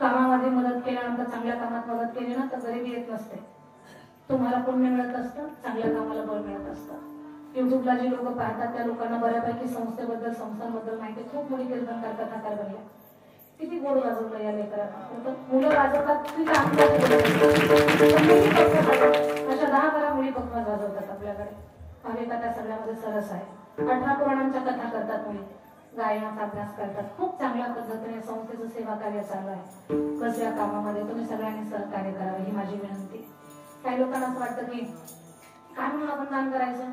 कामामध्ये मदत केल्यानंतर चांगल्या कामात मदत केली ना तर गरिबी येत नसते. तुम्हाला पुण्य मिळत असतं, चांगल्या कामाला बळ मिळत असतं. युट्यूबला जे लोक पाहतात त्या लोकांना बऱ्यापैकी संस्थेबद्दल, संस्थांबद्दल माहिती. खूप मुली कीर्तनकार कथाकार बनल्या. किती गोड वाजवलं या लेकरांना. मुलं वाजवतात की अशा 10-12 मुली पक्वाज वाजवतात आपल्याकडे. भाविका त्या सगळ्यामध्ये सरस आहे. 18 पुराणांच्या कथा करतात मुली, गायनाचा अभ्यास करतात. खूप चांगल्या पद्धतीने संस्थेचं सेवा कार्य चालू आहे. बस या कामामध्ये तुम्ही सगळ्यांनी सहकार्य करावं ही माझी विनंती. काही लोकांना असं वाटतं की काय म्हणून आपण दान करायचं,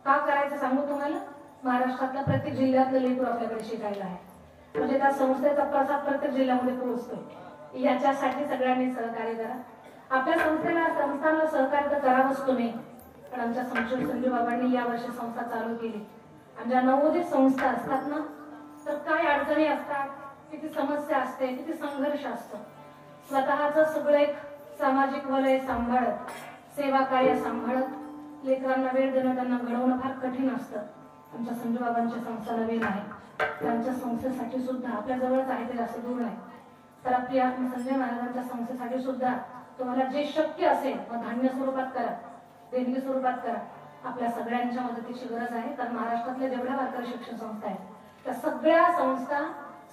का करायचं सांगू तुम्हाला. महाराष्ट्रातल्या प्रत्येक जिल्ह्यातलं लेकरू आपल्याकडे शिकायला आहे, म्हणजे त्या संस्थेचा प्रसार प्रत्येक जिल्ह्यामध्ये पोहोचतो. याच्यासाठी सगळ्यांनी सहकार्य करा. आपल्या संस्थांना सहकार्य तर करावंच तुम्ही. पण आमच्या संजू बाबांनी या वर्षी संस्था चालू केली. आमच्या नवोदित संस्था असतात ना, तर काय अडचणी असतात, किती समस्या असते, किती संघर्ष असतो. स्वतःच सगळं एक सामाजिक वलय सांभाळत, सेवा कार्य सांभाळत लेकरांना वेळ देणं, त्यांना घडवणं फार कठीण असतं. आमच्या संजू बाबांची संस्था नवीन आहे. त्यांच्या संस्थेसाठी सुद्धा आपल्या जवळच आहे, ते जास्त दूर नाही. तर आपल्या संजय महाराजांच्या संस्थेसाठी सुद्धा तुम्हाला जे शक्य असेल मग धान्य स्वरूपात करा, देणगी स्वरूपात करा. आपल्या सगळ्यांच्या मदतीची गरज आहे. कारण महाराष्ट्रातल्या जेवढ्या वारकरी शिक्षण संस्था आहेत त्या सगळ्या संस्था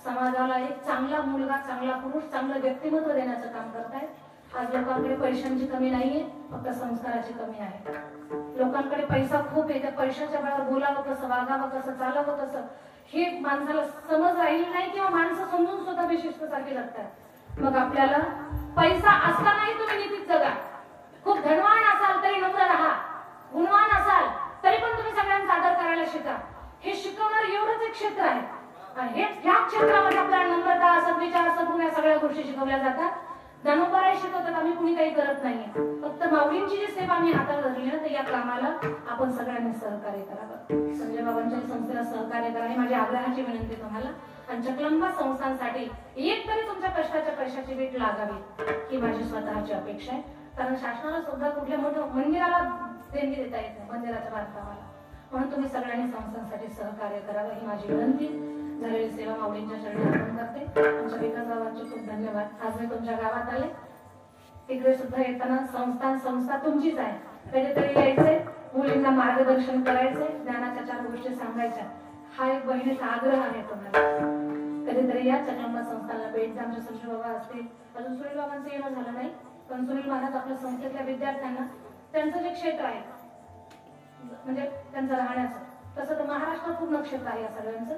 समाजाला एक चांगला मुलगा, चांगला पुरुष, चांगलं व्यक्तिमत्व देण्याचं काम करतायत. आज लोकांकडे पैशांची कमी नाहीये, फक्त संस्काराची कमी आहे. लोकांकडे पैसा खूप आहे, त्या पैशाच्या बळावर बोलावं कसं, वागावं कसं, चालावं कसं हे माणसाला समज राहील नाही, किंवा माणसं समजून सुद्धा विशिष्ट सारखे लागतात. मग आपल्याला पैसा असतानाही तुम्ही नीतीत जगा. खूप धनवान असाल तरी नम्र राहा, गुणवान असाल तरी पण तुम्ही सगळ्यांचा आदर करायला शिका. हे शिकवणार एवढंच एक क्षेत्र आहे. आणि ह्या क्षेत्रामध्ये आपल्याला नम्रता, सद्विचार, सद्गुण या सगळ्या गोष्टी शिकवल्या जातात. ज्ञानोबाराय शिकवतात, आम्ही कुणी काही करत नाहीये. फक्त माऊलींची जी सेवा आम्ही हातात धरली ना, तर या कामाला आपण सगळ्यांनी सहकार्य करावं. संजय बाबांच्या संस्थेला सहकार्य करा ही माझी आग्रहाची विनंती तुम्हाला. आणि जगदंबा संस्थांसाठी एक तरी तुमच्या कष्टाच्या पैशाची वीट लागावी ही माझी स्वतःची अपेक्षा आहे. कारण शासनाला सुद्धा कुठल्या मोठ्या मंदिराला देणगी देता येत नाही, मंदिराच्या बांधकामाला. म्हणून तुम्ही सगळ्यांनी संस्थांसाठी सहकार्य करावं ही माझी विनंती. झालेली सेवा माऊलींच्या चरणी अर्पण करते. आमच्या विकास बाबांचे खूप धन्यवाद. आज मी तुमच्या गावात आले, तिकडे सुद्धा येताना संस्था तुमचीच आहे. कधीतरी यायचंय, मुलींना मार्गदर्शन करायचंय, ज्ञानाच्या 4 गोष्टी सांगायच्या. हा एक बहिणीचा आग्रह आहे तुम्हाला. कधीतरी या जगदंबा संस्थांना भेट द्या. आमचे संजू बाबा असतील, अजून सुनील बाबांचं येणं झालं नाही, पण सुनील महाराज आपल्या संस्थेतल्या विद्यार्थ्यांना त्यांचं जे क्षेत्र आहे म्हणजे त्यांचं राहण्याचं, तसं तर महाराष्ट्रात पूर्ण क्षेत्र आहे या सगळ्यांचं.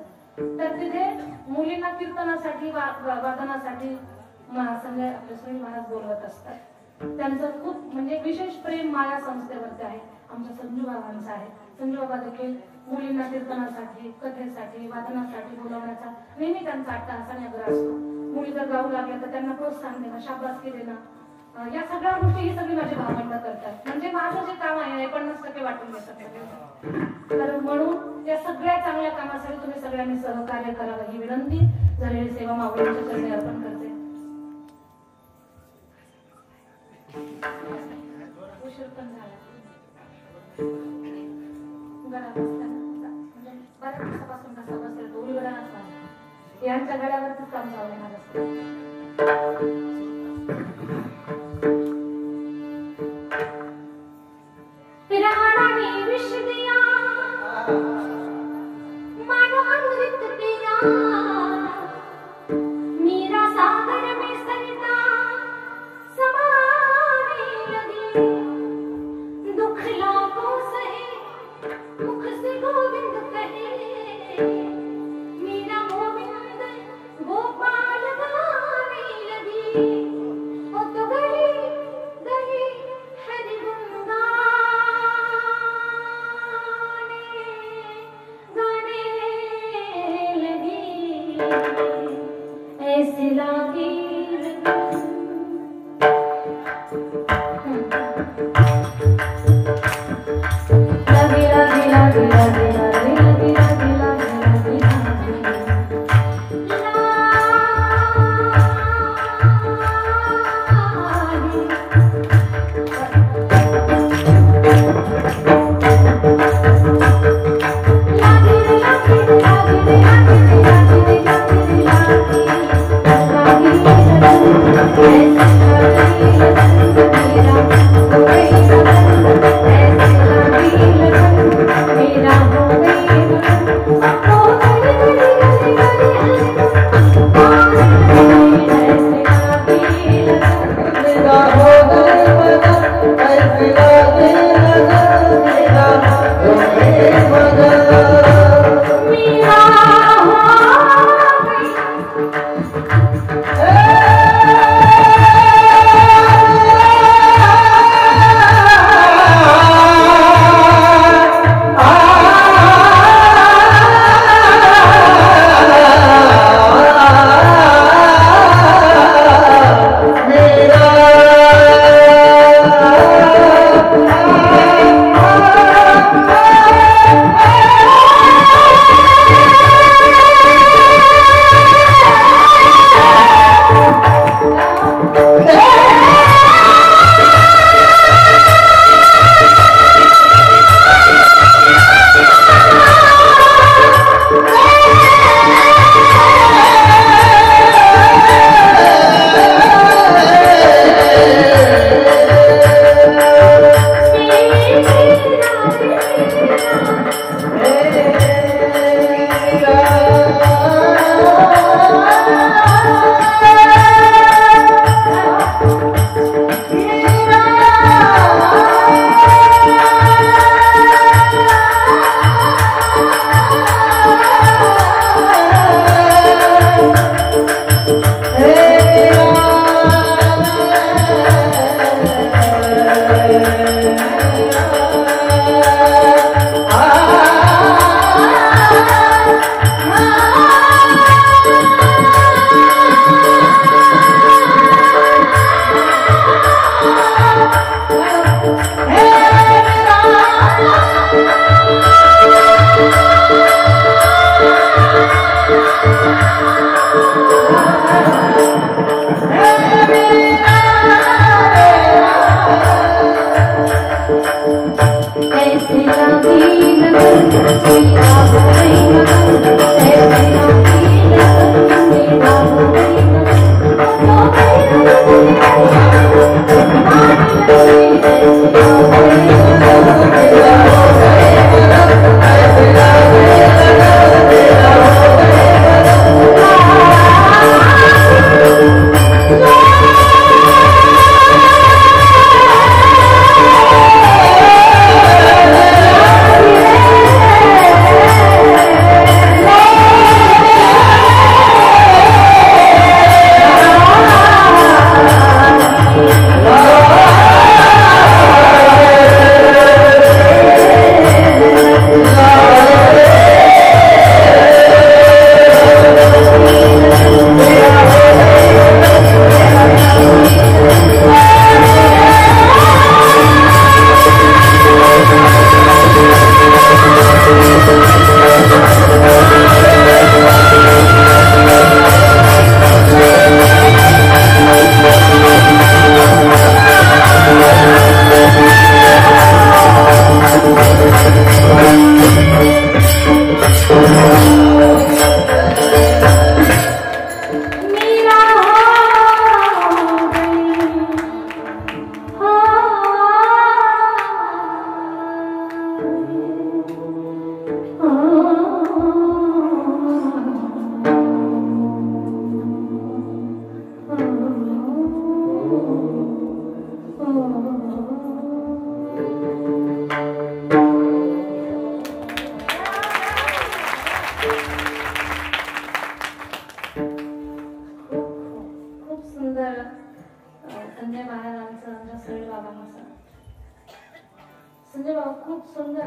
तर तिथे मुलींना कीर्तनासाठी, वादनासाठी संजय आपले सुनील महाराज बोलवत असतात. त्यांचं खूप म्हणजे विशेष प्रेम माया संस्थेवरती आहे. आमच्या संजू बाबांचं आहे. संजू बाबा देखील मुलींना कीर्तनासाठी, कथेसाठी, वादनासाठी बोलवण्याचा नेहमी त्यांचा अट्टहासाने आग्रह असतो. मुली जर गाऊ लागल्या तर त्यांना प्रोत्साहन देणं, शाबासकी देणं, या सगळ्या गोष्टी ही सगळी माझी भावंड करतात. म्हणजे माझं जे काम आहे 50% वाटून घेतात. तर म्हणून या सगळ्या चांगल्या कामासाठी तुम्ही सगळ्यांनी सहकार्य करावं ही विनंती. झालेली सेवा माऊलींच्या चरणी अर्पण करते. उशीर पण झाला, गडा बसताना म्हणजे बऱ्याच दिवसापासून कसा बसले तो गडा नसता, यांच्या गड्यावरतीच काम चालू आहे माझं. रमणा विष दिया मानो अमृत पिया मीरा सागर में सरिता समाने लगी दुख लाखों सहे मुख से गोविंद कहे मीरा गोविंद गोपाल गाने लगी ओ तो गली गली हरि गुण गाने लगी ऐसे लागी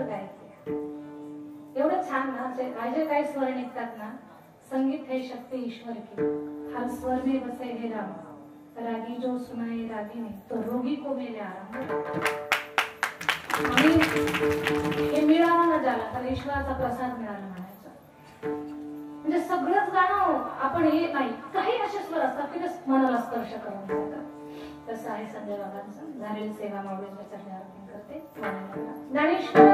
गायते. एवढं छान ना, माझे काय स्वर निघतात ना. संगीत है शक्ति ईश्वर की, हर स्वर में बसे है राम, रागी जो सुनाए रागी ने तो रोगी को मिले आराम. आणि हे मिळावं ना ज्याला तर ईश्वराचा प्रसाद मिळाला म्हणायचा. म्हणजे सगळंच गाणं आपण हे नाही, काही असे स्वर असतात की ते मनाला स्पर्श करून जातात. तसं आहे संजय बाबांचं. झालेली सेवा माऊलींच्या चरणी अर्पण करते. ज्ञानेश्वर